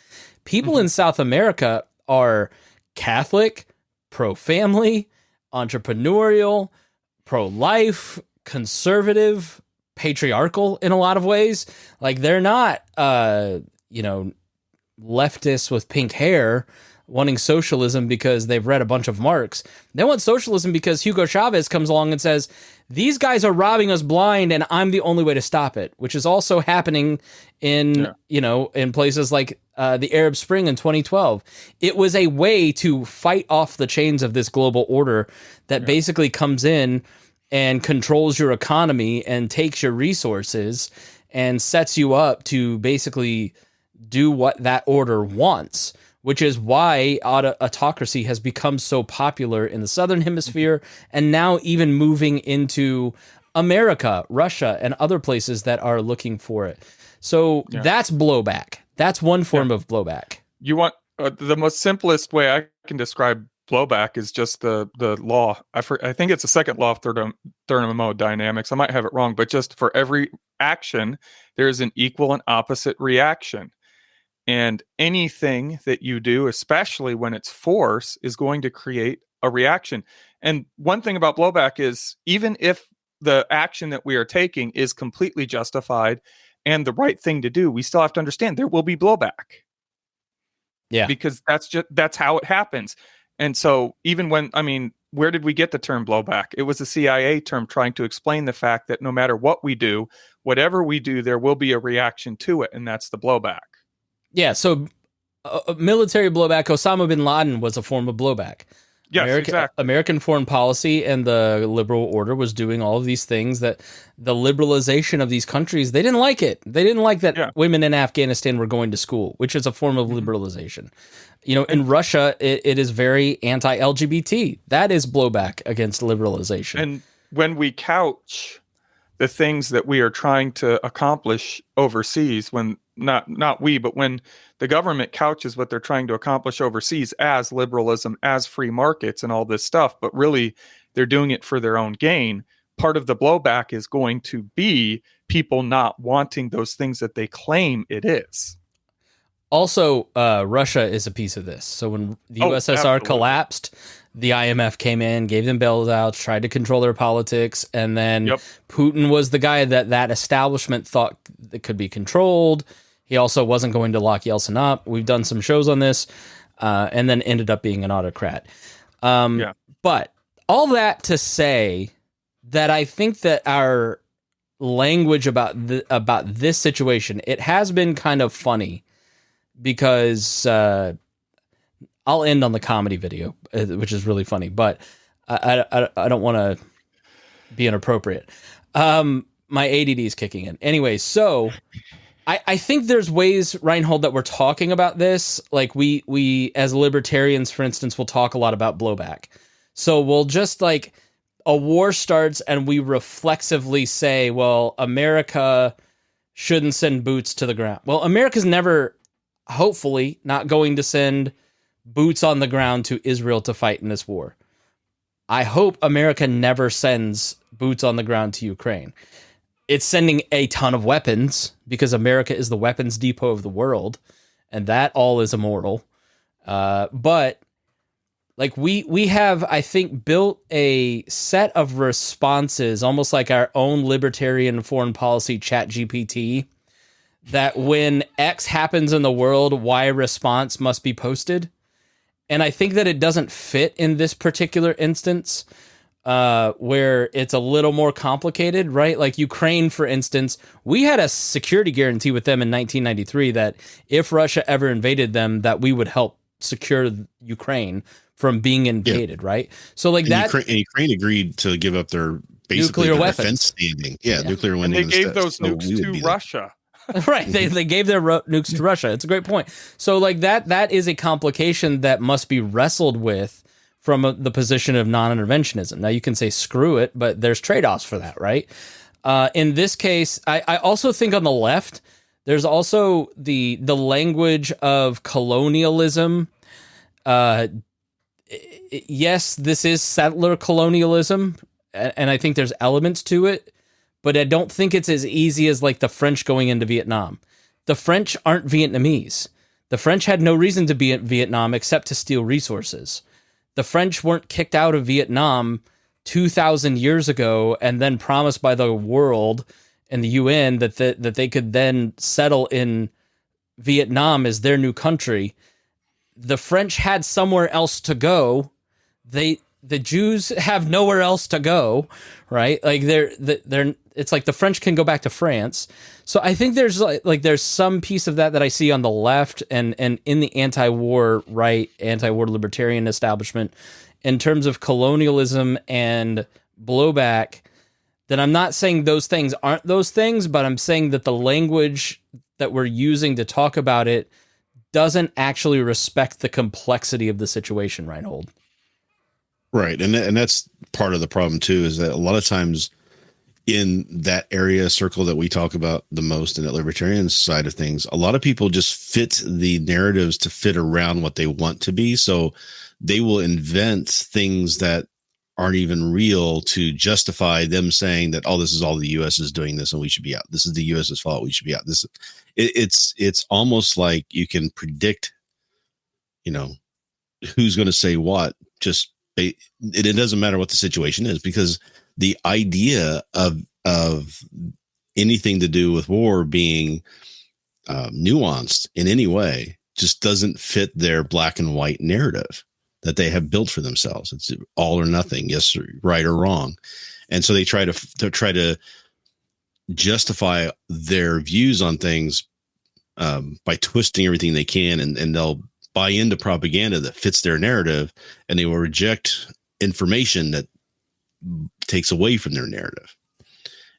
Speaker 1: People in South America are Catholic, pro-family, entrepreneurial, pro-life, conservative, patriarchal in a lot of ways. Like, they're not, leftists with pink hair wanting socialism because they've read a bunch of Marx. They want socialism because Hugo Chavez comes along and says, these guys are robbing us blind and I'm the only way to stop it, which is also happening in places like the Arab Spring in 2012. It was a way to fight off the chains of this global order that basically comes in and controls your economy and takes your resources and sets you up to basically do what that order wants, which is why autocracy has become so popular in the Southern Hemisphere and now even moving into America, Russia, and other places that are looking for it. So that's blowback. That's one form of blowback.
Speaker 3: You want the most simplest way I can describe blowback is just the law. I think it's the second law of thermodynamics. I might have it wrong, but just for every action, there's an equal and opposite reaction. And anything that you do, especially when it's force, is going to create a reaction. And one thing about blowback is, even if the action that we are taking is completely justified and the right thing to do, we still have to understand there will be blowback. Yeah. Because that's how it happens. And so even where did we get the term blowback? It was a CIA term trying to explain the fact that no matter what we do, whatever we do, there will be a reaction to it. And that's the blowback.
Speaker 1: Yeah, so military blowback, Osama bin Laden was a form of blowback.
Speaker 3: Yes, exactly.
Speaker 1: American foreign policy and the liberal order was doing all of these things that the liberalization of these countries, they didn't like it. They didn't like that women in Afghanistan were going to school, which is a form of liberalization. You know, in Russia, it is very anti-LGBT. That is blowback against liberalization.
Speaker 3: And when we couch the things that we are trying to accomplish overseas, when not we, but when the government couches what they're trying to accomplish overseas as liberalism, as free markets and all this stuff, but really they're doing it for their own gain, part of the blowback is going to be people not wanting those things that they claim it is.
Speaker 1: Also, Russia is a piece of this. So when the USSR collapsed, the IMF came in, gave them bailouts, tried to control their politics, and then Putin was the guy that establishment thought that could be controlled. He also wasn't going to lock Yeltsin up. We've done some shows on this, and then ended up being an autocrat. But all that to say that I think that our language about this situation, it has been kind of funny. Because I'll end on the comedy video, which is really funny, but I don't want to be inappropriate. My ADD is kicking in. Anyway, so I think there's ways, Rhinehold, that we're talking about this. Like we as libertarians, for instance, will talk a lot about blowback. So we'll just like a war starts and we reflexively say, well, America shouldn't send boots to the ground. Well, America's never... hopefully not going to send boots on the ground to Israel to fight in this war. I hope America never sends boots on the ground to Ukraine. It's sending a ton of weapons because America is the weapons depot of the world, and that all is immoral. But like we have, I think, built a set of responses, almost like our own libertarian foreign policy chat GPT, that when X happens in the world, Y response must be posted. And I think that it doesn't fit in this particular instance, where it's a little more complicated, right? Like Ukraine, for instance, we had a security guarantee with them in 1993 that if Russia ever invaded them, that we would help secure Ukraine from being invaded, right? So like
Speaker 2: and Ukraine agreed to give up their basically
Speaker 1: nuclear
Speaker 2: weapons.
Speaker 1: Defense
Speaker 2: Standing. Nuclear
Speaker 3: and
Speaker 2: weapons.
Speaker 3: They gave those nukes to Russia.
Speaker 1: Right, they gave their nukes to Russia. It's a great point. So like that is a complication that must be wrestled with from the position of non-interventionism. Now you can say screw it, but there's trade-offs for that, right? In this case, I also think on the left, there's also the language of colonialism. Yes, this is settler colonialism, and I think there's elements to it. But I don't think it's as easy as like the French going into Vietnam. The French aren't Vietnamese. The French had no reason to be in Vietnam except to steal resources. The French weren't kicked out of Vietnam 2,000 years ago and then promised by the world and the UN that they could then settle in Vietnam as their new country. The French had somewhere else to go. The Jews have nowhere else to go, right? Like they're it's like the French can go back to France. So I think there's like there's some piece of that I see on the left and in the anti-war right, anti-war libertarian establishment in terms of colonialism and blowback, that I'm not saying those things aren't those things, but I'm saying that the language that we're using to talk about it doesn't actually respect the complexity of the situation, Rhinehold.
Speaker 2: Right. And that's part of the problem too, is that a lot of times in that area circle that we talk about the most in the libertarian side of things, a lot of people just fit the narratives to fit around what they want to be. So they will invent things that aren't even real to justify them saying that, oh, this is all the U.S. is doing this and we should be out. This is the U.S.'s fault. We should be out. It's almost like you can predict, who's going to say what. It doesn't matter what the situation is, because the idea of anything to do with war being nuanced in any way just doesn't fit their black and white narrative that they have built for themselves. It's all or nothing, yes, right or wrong. And so they try to justify their views on things by twisting everything they can, and they'll buy into propaganda that fits their narrative, and they will reject information that takes away from their narrative.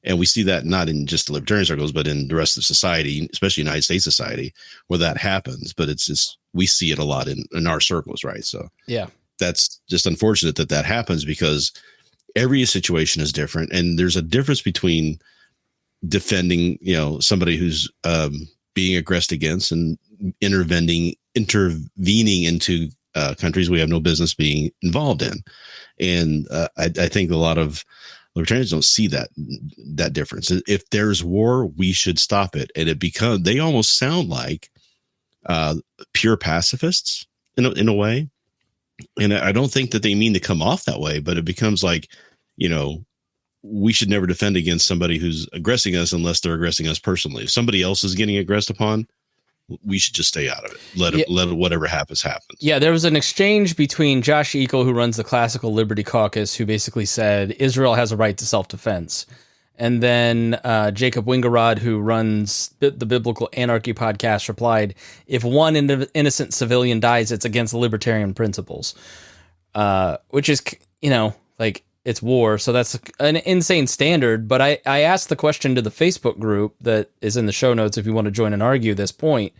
Speaker 2: And we see that not in just the libertarian circles, but in the rest of society, especially United States society, where that happens. But it's just, we see it a lot in our circles, right? So
Speaker 1: yeah,
Speaker 2: that's just unfortunate that happens, because every situation is different. And there's a difference between defending, somebody who's being aggressed against, and intervening into countries we have no business being involved in. And I think a lot of libertarians don't see that difference. If there's war, we should stop it. And they almost sound like pure pacifists in a way. And I don't think that they mean to come off that way, but it becomes like, we should never defend against somebody who's aggressing us unless they're aggressing us personally. If somebody else is getting aggressed upon, we should just stay out of it. Let whatever happens.
Speaker 1: Yeah, there was an exchange between Josh Eagle, who runs the Classical Liberty Caucus, who basically said Israel has a right to self-defense. And then Jacob Wingerod, who runs the Biblical Anarchy podcast, replied, if one innocent civilian dies, it's against libertarian principles, which is, like, it's war. So that's an insane standard. But I asked the question to the Facebook group that is in the show notes if you want to join and argue this point.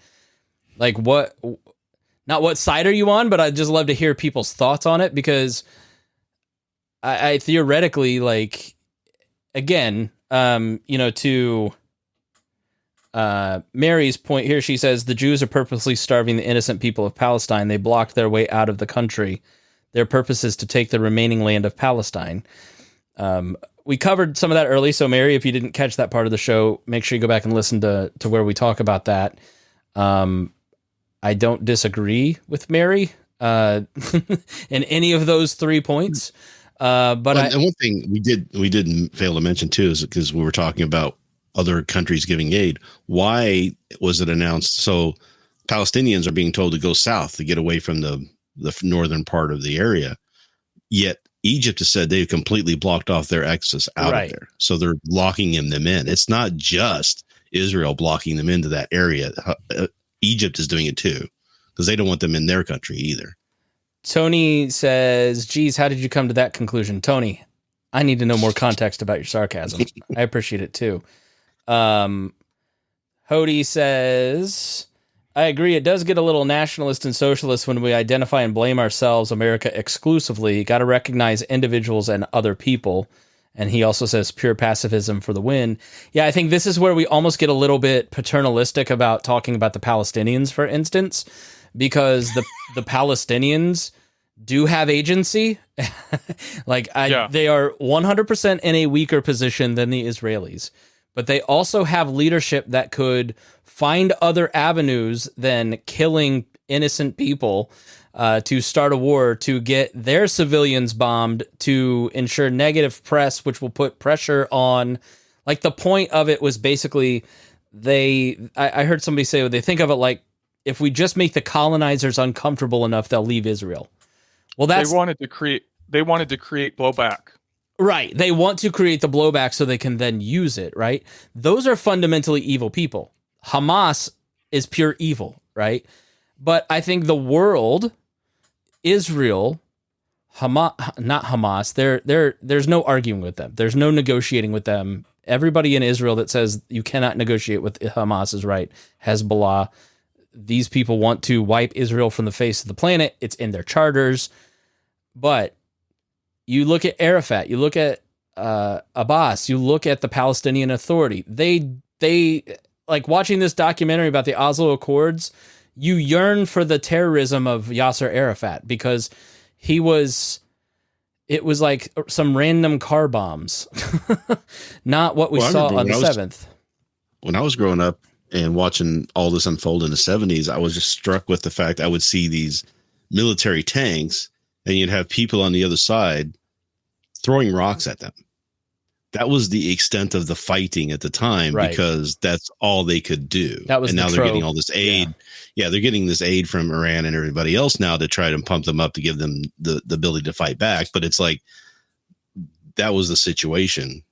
Speaker 1: Like, not what side are you on, but I'd just love to hear people's thoughts on it, because I theoretically, like, again, to Mary's point here, she says the Jews are purposely starving the innocent people of Palestine. They blocked their way out of the country. Their purpose is to take the remaining land of Palestine. We covered some of that early. So Mary, if you didn't catch that part of the show, make sure you go back and listen to where we talk about that. I don't disagree with Mary in any of those 3 points. And
Speaker 2: one thing we didn't fail to mention too, is because we were talking about other countries giving aid. Why was it announced? So Palestinians are being told to go south to get away from the northern part of the area. Yet Egypt has said they've completely blocked off their access out of there. So they're locking them in. It's not just Israel blocking them into that area. Egypt is doing it too, because they don't want them in their country either.
Speaker 1: Tony says, geez, how did you come to that conclusion? Tony, I need to know more context about your sarcasm. I appreciate it too. Hody says, I agree. It does get a little nationalist and socialist when we identify and blame ourselves, America, exclusively. Got to recognize individuals and other people. And he also says pure pacifism for the win. Yeah, I think this is where we almost get a little bit paternalistic about talking about the Palestinians, for instance, because the Palestinians do have agency. They are 100% in a weaker position than the Israelis. But they also have leadership that could find other avenues than killing innocent people to start a war, to get their civilians bombed, to ensure negative press, which will put pressure on. Like, the point of it was basically I heard somebody say, they think of it like, if we just make the colonizers uncomfortable enough, they'll leave Israel. Well, they wanted to create blowback. Right. They want to create the blowback so they can then use it, right? Those are fundamentally evil people. Hamas is pure evil, right? But I think the world, Israel, not Hamas, there's no arguing with them. There's no negotiating with them. Everybody in Israel that says you cannot negotiate with Hamas is right. Hezbollah, these people want to wipe Israel from the face of the planet. It's in their charters. But you look at Arafat, you look at Abbas, you look at the Palestinian Authority. They like watching this documentary about the Oslo Accords. You yearn for the terrorism of Yasser Arafat, because it was like some random car bombs, not what we saw on the 7th.
Speaker 2: When I was growing up and watching all this unfold in the 70s, I was just struck with the fact I would see these military tanks, and you'd have people on the other side throwing rocks at them. That was the extent of the fighting at the time, right? Because that's all they could do. And now they're getting all this aid. Yeah, they're getting this aid from Iran and everybody else now to try to pump them up to give them the ability to fight back. But it's like, that was the situation,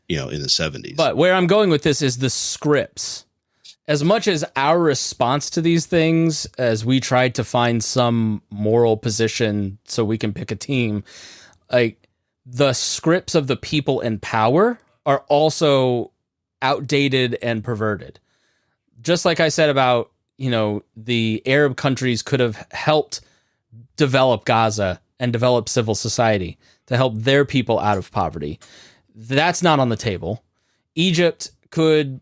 Speaker 2: in the 70s.
Speaker 1: But where I'm going with this is the scripts. as much as our response to these things, as we tried to find some moral position so we can pick a team, like the scripts of the people in power are also outdated and perverted. Just like I said about, the Arab countries could have helped develop Gaza and develop civil society to help their people out of poverty. That's not on the table. Egypt could,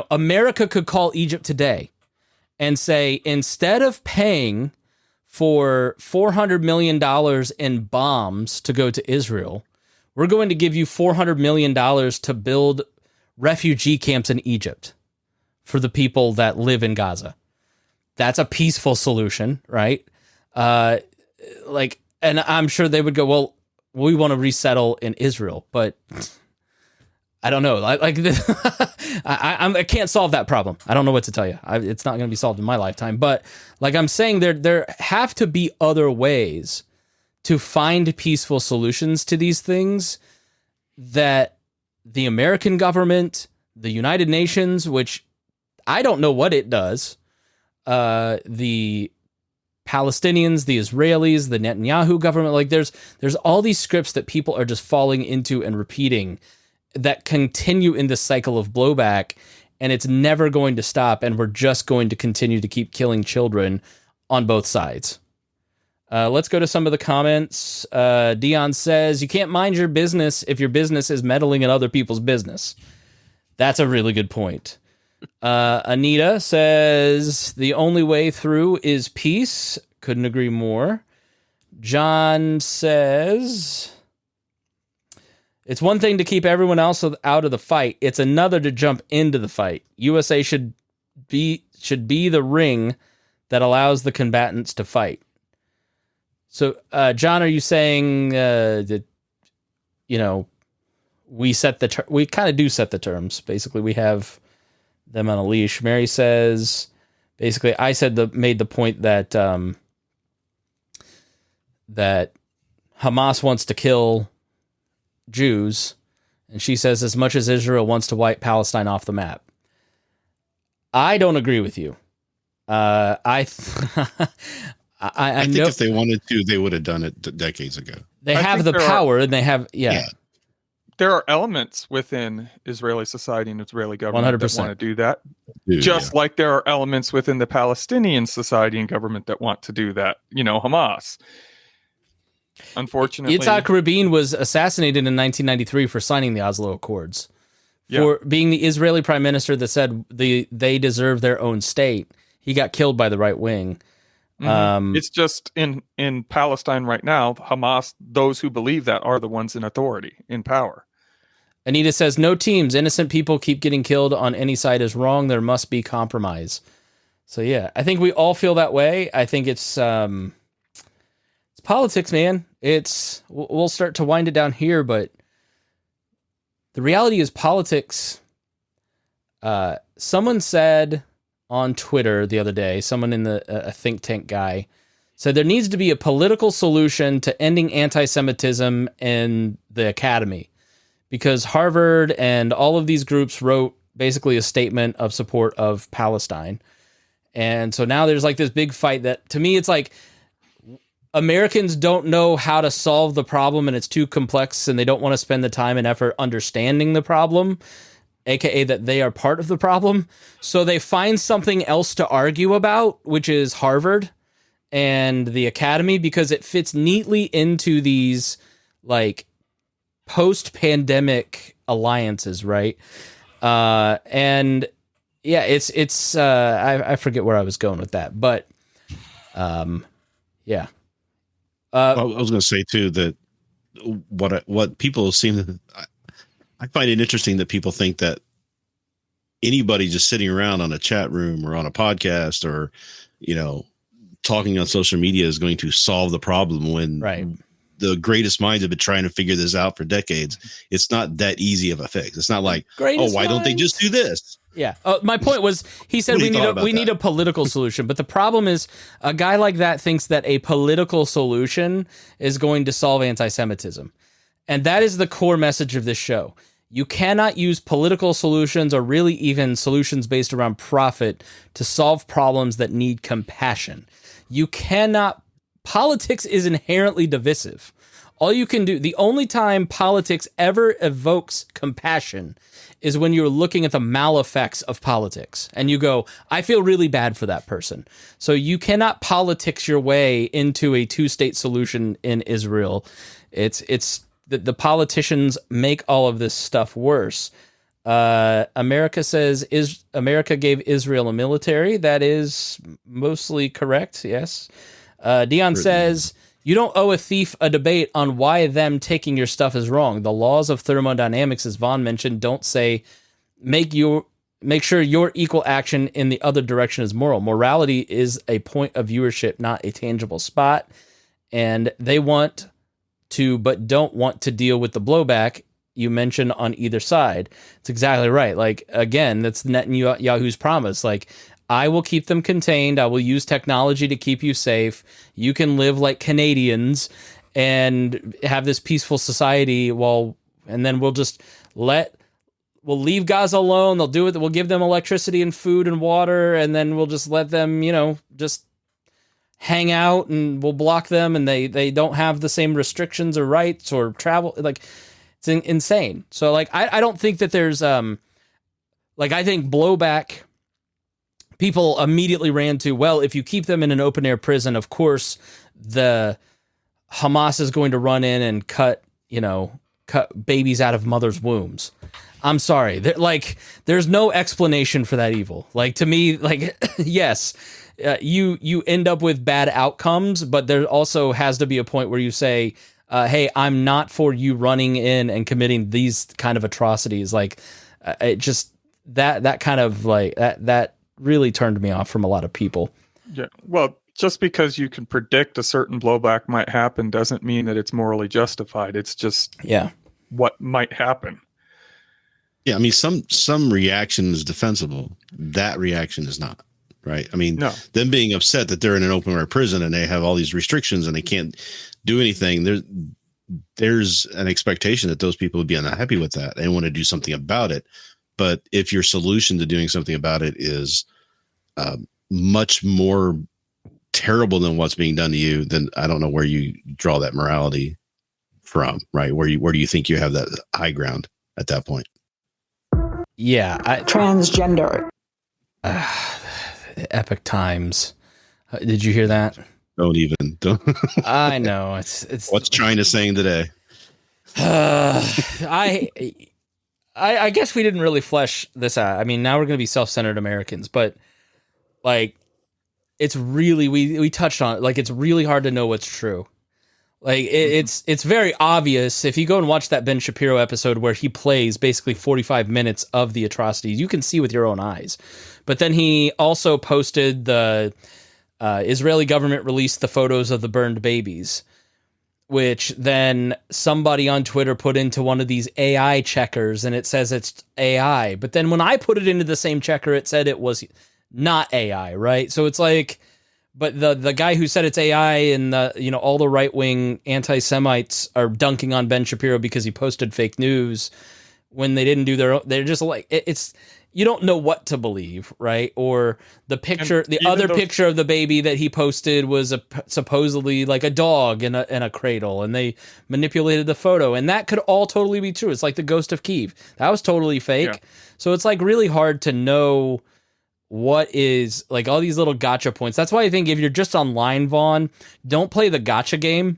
Speaker 1: America could call Egypt today and say, instead of paying for $400 million in bombs to go to Israel, we're going to give you $400 million to build refugee camps in Egypt for the people that live in Gaza. That's a peaceful solution, right? And I'm sure they would go, well, we want to resettle in Israel, but I don't know. I can't solve that problem. I don't know what to tell you. It's not going to be solved in my lifetime. But like I'm saying, there have to be other ways to find peaceful solutions to these things that the American government, the United Nations, which I don't know what it does, the Palestinians, the Israelis, the Netanyahu government, like there's all these scripts that people are just falling into and repeating that continue in this cycle of blowback, and it's never going to stop, and we're just going to continue to keep killing children on both sides. Let's go to some of the comments. Dion says, you can't mind your business if your business is meddling in other people's business. That's a really good point. Anita says, the only way through is peace. Couldn't agree more. John says, it's one thing to keep everyone else out of the fight. It's another to jump into the fight. USA should be the ring that allows the combatants to fight. So, John, are you saying that, we kind of do set the terms? Basically, we have them on a leash. Mary says, basically, I made the point that that Hamas wants to kill Jews, and she says as much as Israel wants to wipe Palestine off the map. I don't agree with you. I
Speaker 2: think if they wanted to, they would have done it decades ago.
Speaker 1: They have the power, and they have, yeah.
Speaker 3: There are elements within Israeli society and Israeli government
Speaker 1: 100%.
Speaker 3: that want to do that. Just like there are elements within the Palestinian society and government that want to do that. Hamas. Unfortunately,
Speaker 1: Yitzhak Rabin was assassinated in 1993 for signing the Oslo Accords, for being the Israeli prime minister that said they deserve their own state. He got killed by the right wing.
Speaker 3: Mm-hmm. It's just in Palestine right now, Hamas, those who believe that are the ones in authority, in power.
Speaker 1: Anita says, no teams, innocent people keep getting killed on any side is wrong. There must be compromise. So yeah, I think we all feel that way. I think it's politics, man. We'll start to wind it down here, but the reality is politics. Someone said on Twitter the other day, someone in a think tank guy said there needs to be a political solution to ending anti-Semitism in the academy, because Harvard and all of these groups wrote basically a statement of support of Palestine. And so now there's like this big fight that, to me, it's like Americans don't know how to solve the problem, and it's too complex, and they don't want to spend the time and effort understanding the problem, aka that they are part of the problem. So they find something else to argue about, which is Harvard and the academy, because it fits neatly into these like post-pandemic alliances, right? And yeah, it's I forget where I was going with that, but yeah.
Speaker 2: I was going to say too that what people seem to, I find it interesting that people think that anybody just sitting around on a chat room or on a podcast or, talking on social media is going to solve the problem, when the greatest minds have been trying to figure this out for decades. It's not that easy of a fix. It's not like, why don't they just do this?
Speaker 1: Yeah. My point was, he said we need a political solution, but the problem is a guy like that thinks that a political solution is going to solve anti-Semitism. And that is the core message of this show. You cannot use political solutions or really even solutions based around profit to solve problems that need compassion. You cannot. Politics is inherently divisive. All you can do, the only time politics ever evokes compassion is when you're looking at the maleffects of politics and you go, I feel really bad for that person. So you cannot politics your way into a two-state solution in Israel. It's the politicians make all of this stuff worse. America says America gave Israel a military. That is mostly correct. Yes. Dion says, you don't owe a thief a debate on why them taking your stuff is wrong. The laws of thermodynamics, as Vaughn mentioned, don't say make sure your equal action in the other direction is moral. Morality is a point of viewership, not a tangible spot. And they want to, but don't want to deal with the blowback you mentioned on either side. It's exactly right. Like, again, that's Netanyahu's promise. Like, I will keep them contained. I will use technology to keep you safe. You can live like Canadians and have this peaceful society and then we'll leave Gaza alone. They'll do it. We'll give them electricity and food and water. And then we'll just let them, just hang out, and we'll block them. And they don't have the same restrictions or rights or travel. Like, it's insane. So like, I don't think that there's, I think blowback, people immediately ran to, well, if you keep them in an open air prison, of course, the Hamas is going to run in and cut babies out of mothers' wombs. I'm sorry. There's no explanation for that evil. Like, to me, like, yes, you end up with bad outcomes, but there also has to be a point where you say, hey, I'm not for you running in and committing these kind of atrocities. Like, it just, that kind of like that really turned me off from a lot of people.
Speaker 3: Yeah. Well, just because you can predict a certain blowback might happen doesn't mean that it's morally justified. It's just what might happen.
Speaker 2: Yeah, I mean, some reaction is defensible. That reaction is not, right? I mean, them being upset that they're in an open air prison and they have all these restrictions and they can't do anything. There's an expectation that those people would be unhappy with that. They want to do something about it. But if your solution to doing something about it is much more terrible than what's being done to you, then I don't know where you draw that morality from, right? Where do you think you have that high ground at that point?
Speaker 1: Yeah.
Speaker 4: Transgender.
Speaker 1: Epic times. Did you hear that?
Speaker 2: Don't.
Speaker 1: I know. It's
Speaker 2: what's China saying today?
Speaker 1: I guess we didn't really flesh this out. I mean, now we're going to be self-centered Americans, but like, it's really, we touched on it. Like, it's really hard to know what's true. Like, it's very obvious. If you go and watch that Ben Shapiro episode where he plays basically 45 minutes of the atrocities, you can see with your own eyes. But then he also posted the Israeli government released the photos of the burned babies, which then somebody on Twitter put into one of these AI checkers, and it says it's AI. But then when I put it into the same checker, it said it was not AI, right? So it's like, but the guy who said it's AI and all the right-wing anti-Semites are dunking on Ben Shapiro because he posted fake news when they didn't do their own. They're just like, it's, you don't know what to believe, right? Or the picture, the other picture of the baby that he posted was supposedly like a dog in a cradle, and they manipulated the photo, and that could all totally be true. It's like the Ghost of Kiev. That was totally fake. Yeah. So it's like really hard to know what is, like, all these little gotcha points. That's why I think if you're just online, Vaughn, don't play the gotcha game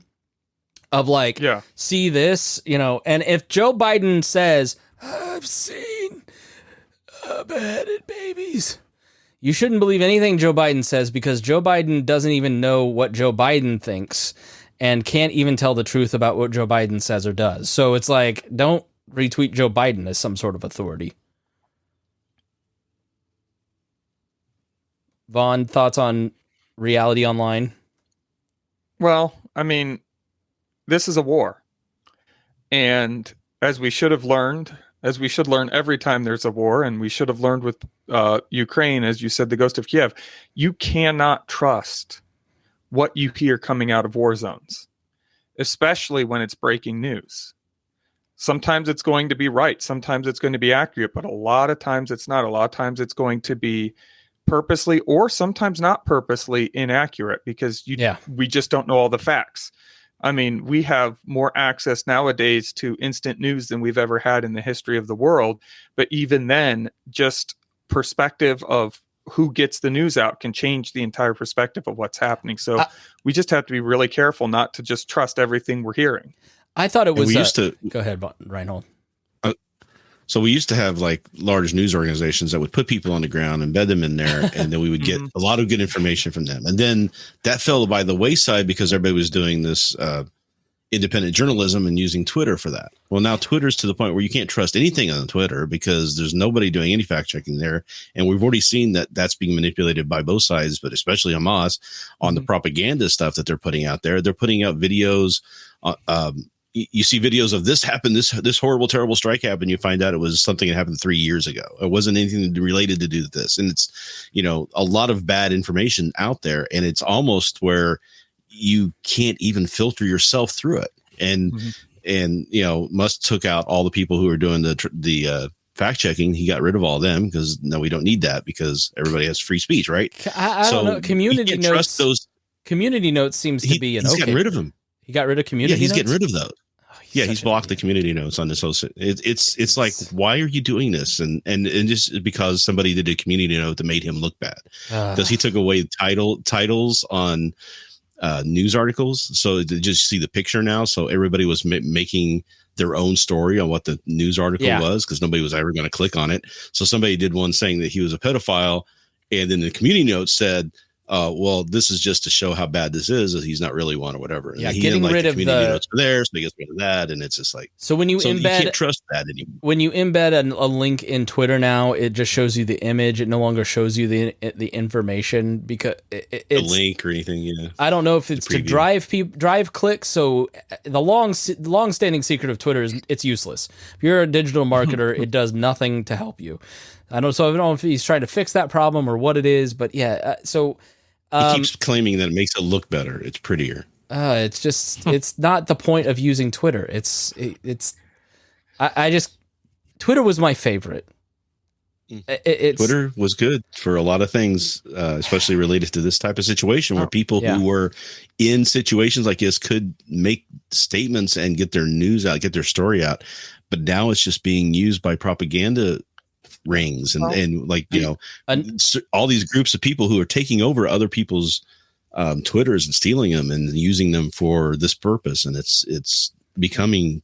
Speaker 1: of like, see this, and if Joe Biden says, I've seen beheaded babies, you shouldn't believe anything Joe Biden says, because Joe Biden doesn't even know what Joe Biden thinks and can't even tell the truth about what Joe Biden says or does. So it's like, don't retweet Joe Biden as some sort of authority. Vaughn, thoughts on reality online?
Speaker 3: Well, I mean, this is a war. And as we should learn every time there's a war, and we should have learned with Ukraine, as you said, the Ghost of Kiev, you cannot trust what you hear coming out of war zones, especially when it's breaking news. Sometimes it's going to be right. Sometimes it's going to be accurate, but a lot of times it's not. A lot of times it's going to be purposely or sometimes not purposely inaccurate because we just don't know all the facts. I mean, we have more access nowadays to instant news than we've ever had in the history of the world. But even then, just perspective of who gets the news out can change the entire perspective of what's happening. So we just have to be really careful not to just trust everything we're hearing.
Speaker 1: I thought it was.
Speaker 2: We used to
Speaker 1: go ahead, Rhinehold.
Speaker 2: So we used to have like large news organizations that would put people on the ground, embed them in there, and then we would get a lot of good information from them. And then that fell by the wayside because everybody was doing this independent journalism and using Twitter for that. Well, now Twitter's to the point where you can't trust anything on Twitter because there's nobody doing any fact checking there. And we've already seen that that's being manipulated by both sides, but especially Hamas on the propaganda stuff that they're putting out there. They're putting out videos. You see videos of this happened, this horrible, terrible strike happened. You find out it was something that happened 3 years ago. It wasn't anything related to do with this. And it's, a lot of bad information out there. And it's almost where you can't even filter yourself through it. And Musk took out all the people who were doing the fact checking. He got rid of all of them because we don't need that because everybody has free speech, right?
Speaker 1: I don't know. Community notes. Community notes seems to be
Speaker 2: he's gotten rid of them.
Speaker 1: He got rid of community notes?
Speaker 2: Yeah, he's getting rid of those. He's blocked the community notes on this whole. It's like, why are you doing this? And just because somebody did a community note that made him look bad, because he took away titles on news articles, so they just see the picture now. So everybody was making their own story on what the news article was, because nobody was ever going to click on it. So somebody did one saying that he was a pedophile, and then the community note said, well, this is just to show how bad this is. That he's not really one or whatever. And he
Speaker 1: getting
Speaker 2: didn't
Speaker 1: rid
Speaker 2: the
Speaker 1: of
Speaker 2: community notes were there, so he gets rid of that, and it's just like
Speaker 1: when you
Speaker 2: you can't trust that anymore.
Speaker 1: When you embed a link in Twitter now, it just shows you the image. It no longer shows you the information because it's
Speaker 2: a link or anything. Yeah,
Speaker 1: I don't know if it's to drive clicks. So the long-standing secret of Twitter is it's useless. If you're a digital marketer, it does nothing to help you. I don't know if he's trying to fix that problem or what it is, but
Speaker 2: he keeps claiming that it makes it look better. It's prettier.
Speaker 1: It's just, it's not the point of using Twitter. Twitter was my favorite.
Speaker 2: Twitter was good for a lot of things, especially related to this type of situation where people who were in situations like this could make statements and get their news out, get their story out. But now it's just being used by propaganda rings and all these groups of people who are taking over other people's Twitters and stealing them and using them for this purpose, and it's becoming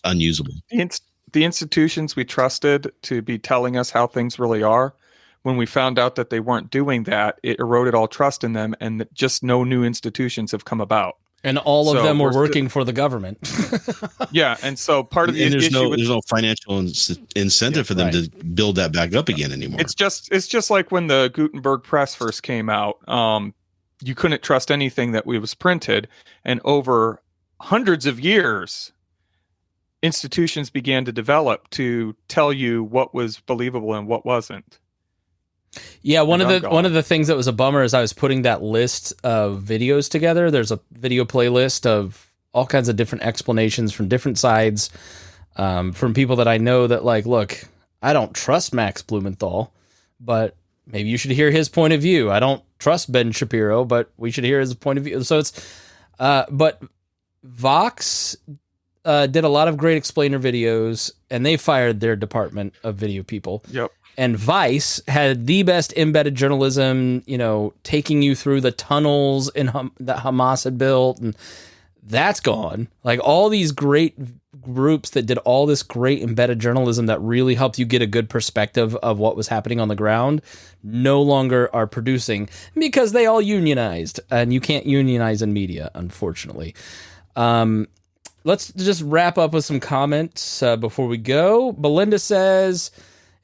Speaker 2: unusable.
Speaker 3: The institutions we trusted to be telling us how things really are, when we found out that they weren't doing that, it eroded all trust in them, and just no new institutions have come about.
Speaker 1: And all of them were working for the government.
Speaker 3: Yeah, and so part of the
Speaker 2: issue
Speaker 3: there's
Speaker 2: no financial incentive for them to build that back up again anymore.
Speaker 3: It's just like when the Gutenberg press first came out. You couldn't trust anything that was printed, and over hundreds of years, institutions began to develop to tell you what was believable and what wasn't.
Speaker 1: Yeah, one of the things that was a bummer is I was putting that list of videos together. There's a video playlist of all kinds of different explanations from different sides, from people that I know that look, I don't trust Max Blumenthal, but maybe you should hear his point of view. I don't trust Ben Shapiro, but we should hear his point of view. So it's, but Vox did a lot of great explainer videos, and they fired their department of video people.
Speaker 3: Yep.
Speaker 1: And Vice had the best embedded journalism, taking you through the tunnels that Hamas had built, and that's gone. Like all these great groups that did all this great embedded journalism that really helped you get a good perspective of what was happening on the ground no longer are producing because they all unionized, and you can't unionize in media, unfortunately. Let's just wrap up with some comments before we go. Belinda says,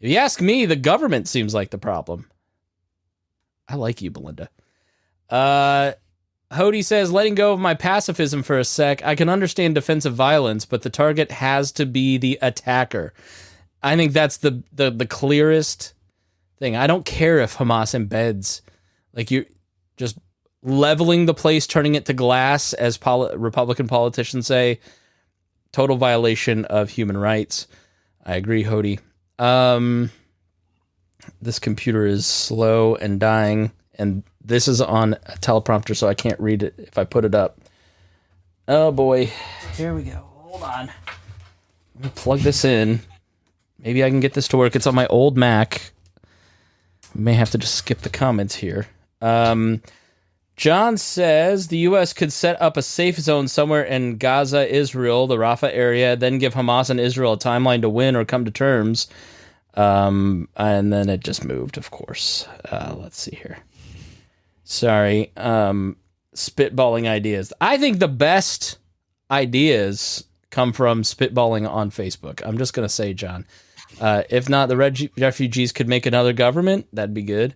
Speaker 1: if you ask me, the government seems like the problem. I like you, Belinda. Hody says, letting go of my pacifism for a sec, I can understand defensive violence, but the target has to be the attacker. I think that's the clearest thing. I don't care if Hamas embeds, you're just leveling the place, turning it to glass, as Republican politicians say. Total violation of human rights. I agree, Hody. This computer is slow and dying, and this is on a teleprompter, so I can't read it if I put it up. Oh boy. Here we go. Hold on. Let me plug this in. Maybe I can get this to work. It's on my old Mac. We may have to just skip the comments here. John says the U.S. could set up a safe zone somewhere in Gaza, Israel, the Rafah area, then give Hamas and Israel a timeline to win or come to terms. And then it just moved, of course. Let's see here. Sorry. Spitballing ideas. I think the best ideas come from spitballing on Facebook. I'm just going to say, John. If not, the refugees could make another government. That'd be good.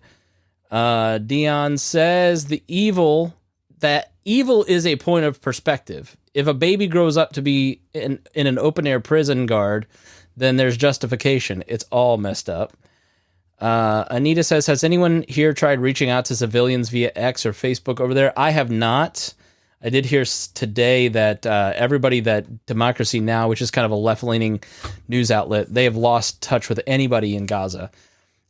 Speaker 1: Dion says evil is a point of perspective. If a baby grows up to be in an open air prison guard, then there's justification. It's all messed up. Anita says, has anyone here tried reaching out to civilians via X or Facebook over there? I have not. I did hear today that everybody that Democracy Now!, which is kind of a left-leaning news outlet, they have lost touch with anybody in Gaza.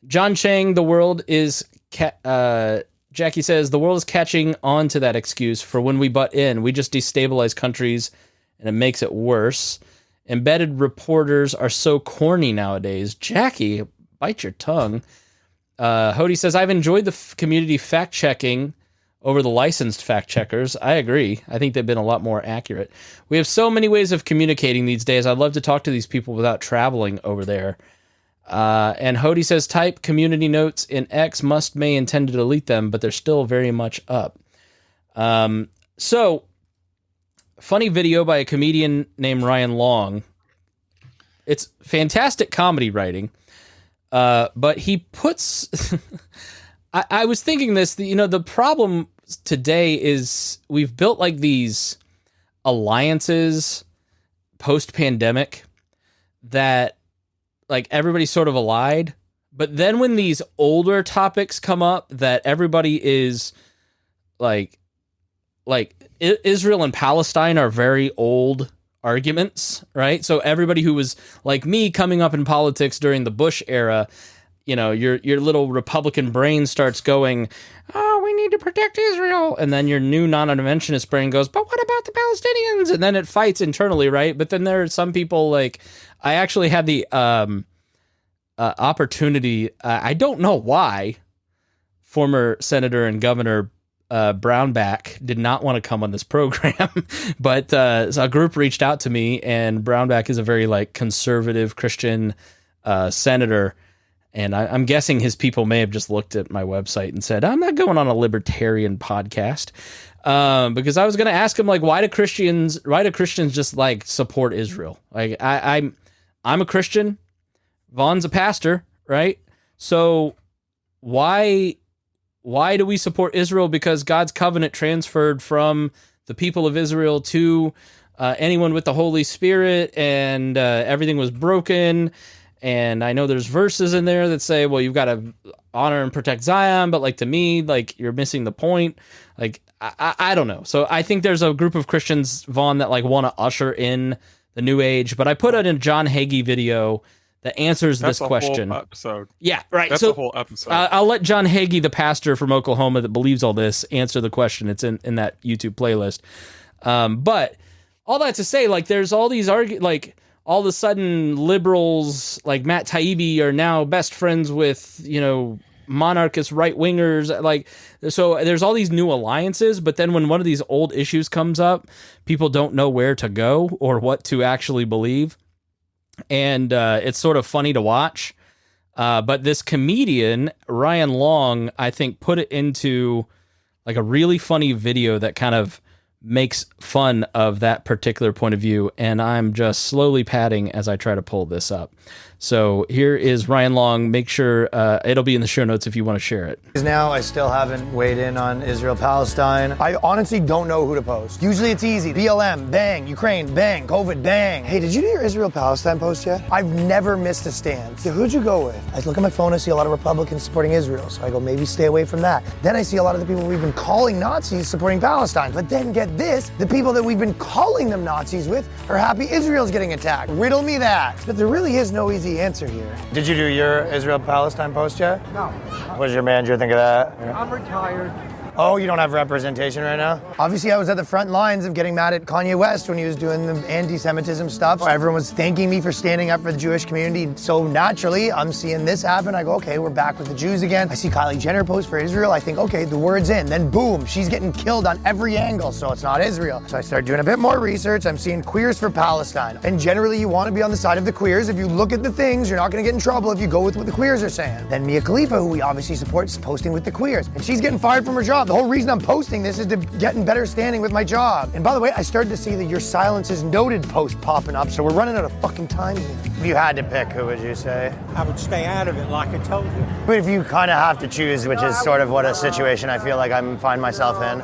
Speaker 1: John Chang, the world is... Jackie says, the world is catching on to that excuse for when we butt in. We just destabilize countries, and it makes it worse. Embedded reporters are so corny nowadays. Jackie, bite your tongue. Hody says, I've enjoyed the community fact-checking over the licensed fact-checkers. I agree. I think they've been a lot more accurate. We have so many ways of communicating these days. I'd love to talk to these people without traveling over there. And Hody says, type community notes in X, may intend to delete them, but they're still very much up. So, funny video by a comedian named Ryan Long. It's fantastic comedy writing. But he puts... I was thinking this, the problem today is we've built like these alliances post-pandemic that like everybody's sort of allied, but then when these older topics come up that everybody is like Israel and Palestine are very old arguments, right? So everybody who was like me coming up in politics during the Bush era, your little Republican brain starts going, oh, we need to protect Israel. And then your new non-interventionist brain goes, but what about the Palestinians? And then it fights internally, right? But then there are some people like, I actually had the opportunity, I don't know why, former Senator and Governor Brownback did not want to come on this program, but so a group reached out to me, and Brownback is a very like conservative Christian senator. And I'm guessing his people may have just looked at my website and said, I'm not going on a libertarian podcast. Because I was going to ask him, like, why do Christians just like support Israel? Like I'm a Christian. Vaughn's a pastor, right? So why do we support Israel? Because God's covenant transferred from the people of Israel to anyone with the Holy Spirit, and everything was broken. And I know there's verses in there that say, well, you've got to honor and protect Zion, but like to me, like you're missing the point. Like, I don't know. So I think there's a group of Christians, Vaughn, that like want to usher in the new age, but I put out a John Hagee video that answers this question. Whole
Speaker 3: episode.
Speaker 1: Yeah, right.
Speaker 3: That's a whole episode.
Speaker 1: I'll let John Hagee, the pastor from Oklahoma that believes all this, answer the question. It's in that YouTube playlist. But all that to say, like, there's all these all of a sudden liberals like Matt Taibbi are now best friends with, monarchist right wingers. Like, so there's all these new alliances, but then when one of these old issues comes up, people don't know where to go or what to actually believe. And it's sort of funny to watch. But this comedian, Ryan Long, I think put it into like a really funny video that kind of makes fun of that particular point of view, and I'm just slowly padding as I try to pull this up. So here is Ryan Long. Make sure it'll be in the show notes if you want to share it.
Speaker 4: Now I still haven't weighed in on Israel-Palestine. I honestly don't know who to post. Usually it's easy. BLM, bang. Ukraine, bang. COVID, bang. Hey, did you do your Israel-Palestine post yet? I've never missed a stand. So who'd you go with? I look at my phone, I see a lot of Republicans supporting Israel. So I go, maybe stay away from that. Then I see a lot of the people we've been calling Nazis supporting Palestine. But then get this, the people that we've been calling them Nazis with are happy Israel's getting attacked. Riddle me that. But there really is no easy answer here. Did you do your Israel-Palestine post yet?
Speaker 5: No.
Speaker 4: What does your manager think of that?
Speaker 5: I'm retired.
Speaker 4: Oh, you don't have representation right now? Obviously, I was at the front lines of getting mad at Kanye West when he was doing the anti-Semitism stuff. Everyone was thanking me for standing up for the Jewish community. So naturally, I'm seeing this happen. I go, okay, we're back with the Jews again. I see Kylie Jenner post for Israel. I think, okay, the word's in. Then boom, she's getting killed on every angle, so it's not Israel. So I start doing a bit more research. I'm seeing queers for Palestine. And generally, you want to be on the side of the queers. If you look at the things, you're not going to get in trouble if you go with what the queers are saying. Then Mia Khalifa, who we obviously support, is posting with the queers. And she's getting fired from her job. The whole reason I'm posting this is to get in better standing with my job. And by the way, I started to see the your silence is noted post popping up, so we're running out of fucking time here. If you had to pick, who would you say?
Speaker 5: I would stay out of it like I told you.
Speaker 4: But if you kind of have to choose, which is sort of what a situation I feel like I find myself in.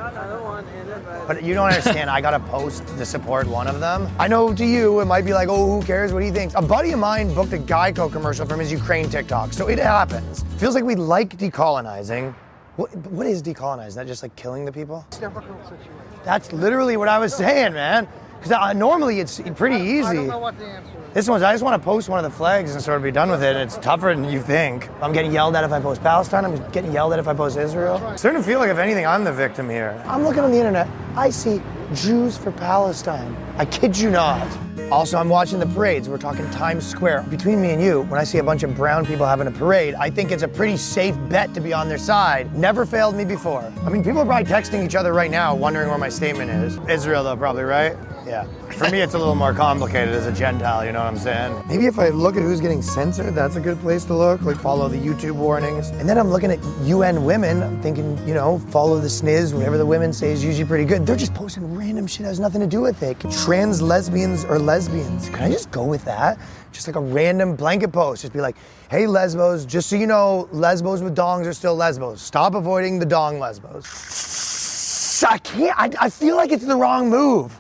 Speaker 4: But you don't understand, I gotta post to support one of them. I know to you, it might be like, oh, who cares what he thinks? A buddy of mine booked a Geico commercial from his Ukraine TikTok, so it happens. Feels like we like decolonizing. What is decolonizing? Is that just like killing the people?
Speaker 5: It's a difficult situation.
Speaker 4: That's literally what I was saying, man. Because normally it's pretty easy.
Speaker 5: I don't know what the answer is.
Speaker 4: This one's, I just want to post one of the flags and sort of be done with it. It's tougher than you think. I'm getting yelled at if I post Palestine. I'm getting yelled at if I post Israel. It's starting to feel like, if anything, I'm the victim here. I'm looking on the internet. I see Jews for Palestine. I kid you not. Also, I'm watching the parades. We're talking Times Square. Between me and you, when I see a bunch of brown people having a parade, I think it's a pretty safe bet to be on their side. Never failed me before. I mean, people are probably texting each other right now, wondering where my statement is. Israel, though, probably, right? Yeah. For me, it's a little more complicated as a Gentile, you know what I'm saying? Maybe if I look at who's getting censored, that's a good place to look, like follow the YouTube warnings. And then I'm looking at UN women, I'm thinking, you know, follow the SNIS, whatever the women say is usually pretty good. They're just posting random shit that has nothing to do with it. Trans lesbians or lesbians. Can I just go with that? Just like a random blanket post. Just be like, hey, lesbos, just so you know, lesbos with dongs are still lesbos. Stop avoiding the dong lesbos. I can't, I feel like it's the wrong move.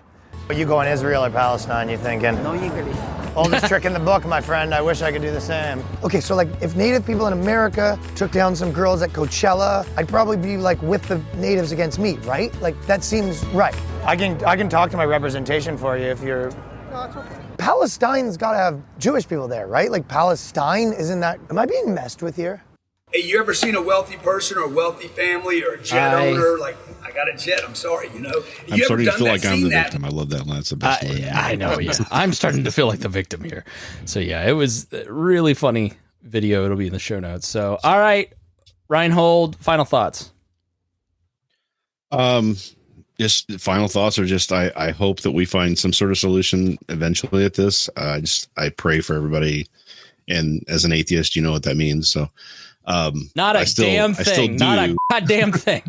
Speaker 4: You going Israel or Palestine, you thinking?
Speaker 5: No English.
Speaker 4: Oldest trick in the book, my friend. I wish I could do the same. Okay, so like if Native people in America took down some girls at Coachella, I'd probably be like with the natives against me, right? Like that seems right. I can talk to my representation for you if you're...
Speaker 5: No, it's okay.
Speaker 4: Palestine's got to have Jewish people there, right? Like Palestine, isn't that... Am I being messed with here?
Speaker 6: Hey, you ever seen a wealthy person or a wealthy family or a jet owner? Like, I got a jet, I'm sorry, you know.
Speaker 2: I'm starting to feel like I'm the victim. I love that line. It's the best line.
Speaker 1: I know, yeah. I'm starting to feel like the victim here. So, yeah, it was a really funny video. It'll be in the show notes. So, all right, Rhinehold, final thoughts.
Speaker 2: Just final thoughts are just, I hope that we find some sort of solution eventually at this. I pray for everybody. And as an atheist, you know what that means. So,
Speaker 1: not a damn thing. Not a goddamn thing.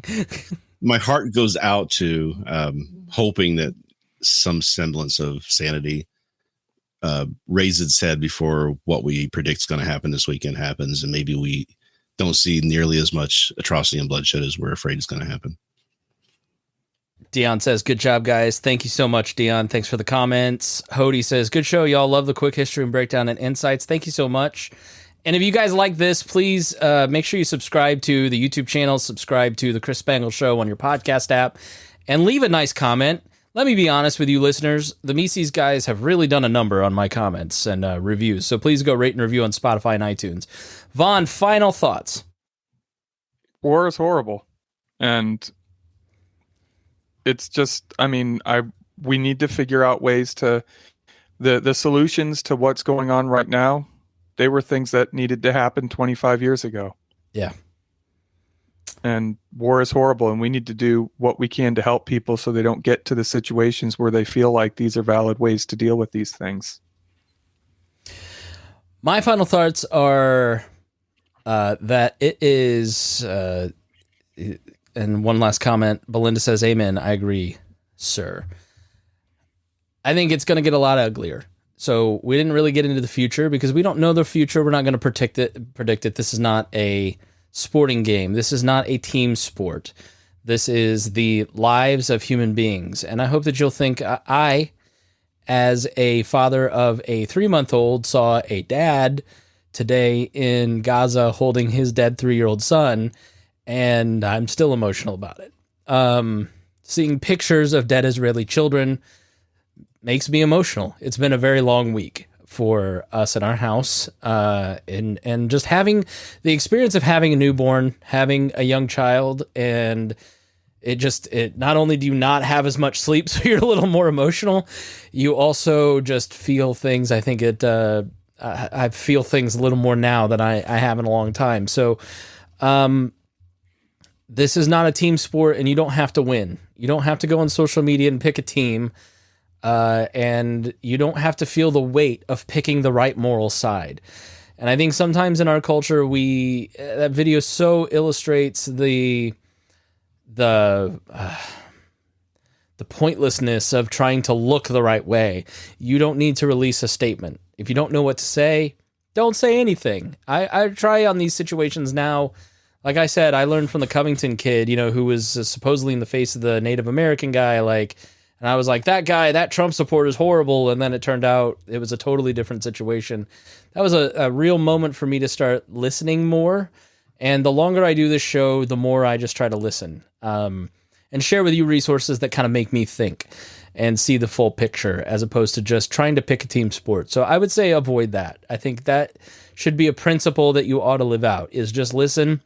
Speaker 2: My heart goes out to hoping that some semblance of sanity raises its head before what we predict is going to happen this weekend happens, and maybe we don't see nearly as much atrocity and bloodshed as we're afraid is going to happen.
Speaker 1: Dion says, good job, guys. Thank you so much, Dion. Thanks for the comments. Hody says, good show. Y'all love the quick history and breakdown and insights. Thank you so much. And if you guys like this, please make sure you subscribe to the YouTube channel, subscribe to the Chris Spangle Show on your podcast app, and leave a nice comment. Let me be honest with you listeners, the Mises guys have really done a number on my comments and reviews, so please go rate and review on Spotify and iTunes. Vaughn, final thoughts.
Speaker 3: War is horrible. And it's just, I mean, we need to figure out ways to, the solutions to what's going on right now. They were things that needed to happen 25 years ago.
Speaker 1: Yeah.
Speaker 3: And war is horrible, and we need to do what we can to help people so they don't get to the situations where they feel like these are valid ways to deal with these things.
Speaker 1: My final thoughts are that it is, and one last comment, Belinda says, amen, I agree, sir. I think it's going to get a lot uglier. So we didn't really get into the future because we don't know the future. We're not going to predict it. This is not a sporting game. This is not a team sport. This is the lives of human beings. And I hope that you'll think I, as a father of a 3-month-old, saw a dad today in Gaza holding his dead 3-year-old son, and I'm still emotional about it. Seeing pictures of dead Israeli children makes me emotional. It's been a very long week for us in our house, and just having the experience of having a newborn, having a young child, and it not only do you not have as much sleep, so you're a little more emotional, you also just feel things. I think I feel things a little more now than I have in a long time. So, this is not a team sport, and you don't have to win. You don't have to go on social media and pick a team, and you don't have to feel the weight of picking the right moral side. And I think sometimes in our culture, that video so illustrates the pointlessness of trying to look the right way. You don't need to release a statement. If you don't know what to say, don't say anything. I try on these situations now. Like I said, I learned from the Covington kid, who was supposedly in the face of the Native American guy, and I was like, that Trump supporter is horrible. And then it turned out it was a totally different situation. That was a real moment for me to start listening more. And the longer I do this show, the more I just try to listen, and share with you resources that kind of make me think and see the full picture, as opposed to just trying to pick a team sport. So I would say avoid that. I think that should be a principle that you ought to live out, is just listen,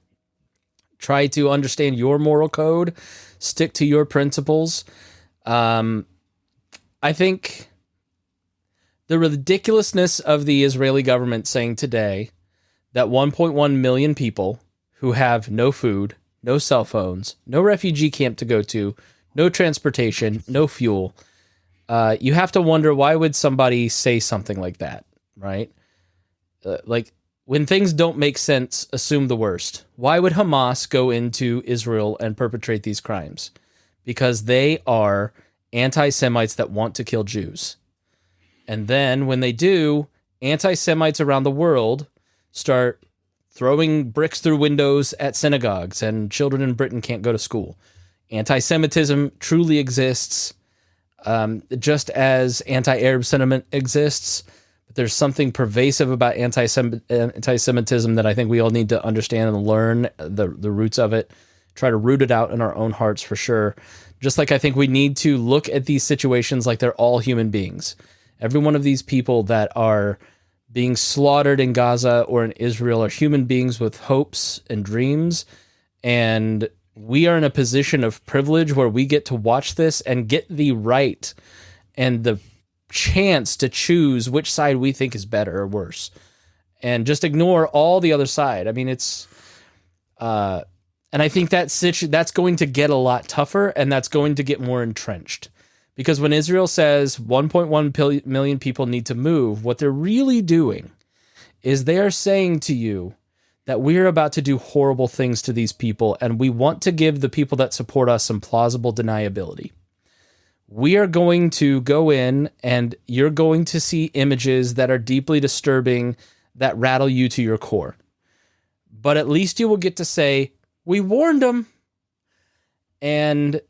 Speaker 1: try to understand your moral code, stick to your principles. I think the ridiculousness of the Israeli government saying today that 1.1 million people who have no food, no cell phones, no refugee camp to go to, no transportation, no fuel, you have to wonder, why would somebody say something like that, right? When things don't make sense, assume the worst. Why would Hamas go into Israel and perpetrate these crimes? Because they are anti-Semites that want to kill Jews. And then when they do, anti-Semites around the world start throwing bricks through windows at synagogues, and children in Britain can't go to school. Anti-Semitism truly exists, just as anti-Arab sentiment exists. But there's something pervasive about anti-Semitism that I think we all need to understand and learn the roots of it, try to root it out in our own hearts for sure. Just like I think we need to look at these situations like they're all human beings. Every one of these people that are being slaughtered in Gaza or in Israel are human beings with hopes and dreams. And we are in a position of privilege where we get to watch this and get the right and the chance to choose which side we think is better or worse, and just ignore all the other side. I mean, it's, and I think that's going to get a lot tougher, and that's going to get more entrenched. Because when Israel says 1.1 million people need to move, what they're really doing is they are saying to you that we're about to do horrible things to these people, and we want to give the people that support us some plausible deniability. We are going to go in, and you're going to see images that are deeply disturbing, that rattle you to your core. But at least you will get to say, we warned them. And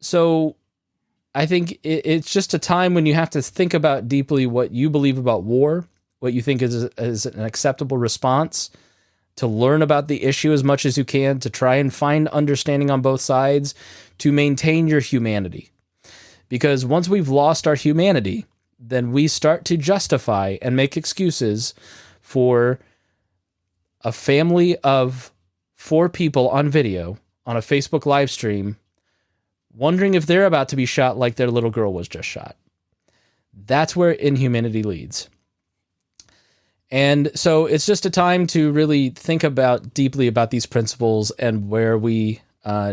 Speaker 1: so I think it's just a time when you have to think about deeply what you believe about war, what you think is an acceptable response, to learn about the issue as much as you can, to try and find understanding on both sides, to maintain your humanity. Because once we've lost our humanity, then we start to justify and make excuses for a family of 4 people on video on a Facebook live stream wondering if they're about to be shot like their little girl was just shot. That's where inhumanity leads. And so it's just a time to really think about deeply about these principles, and where we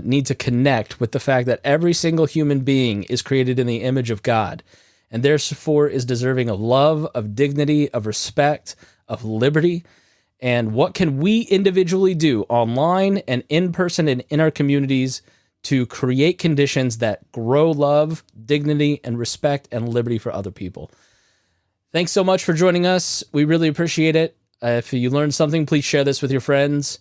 Speaker 1: need to connect with the fact that every single human being is created in the image of God, and therefore is deserving of love, of dignity, of respect, of liberty. And what can we individually do online and in person and in our communities to create conditions that grow love, dignity, and respect and liberty for other people? Thanks so much for joining us. We really appreciate it. If you learned something, please share this with your friends.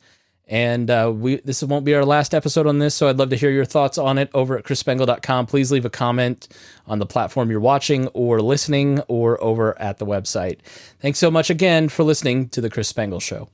Speaker 1: And this won't be our last episode on this, so I'd love to hear your thoughts on it over at chrisspengle.com. Please leave a comment on the platform you're watching or listening, or over at the website. Thanks so much again for listening to The Chris Spengle Show.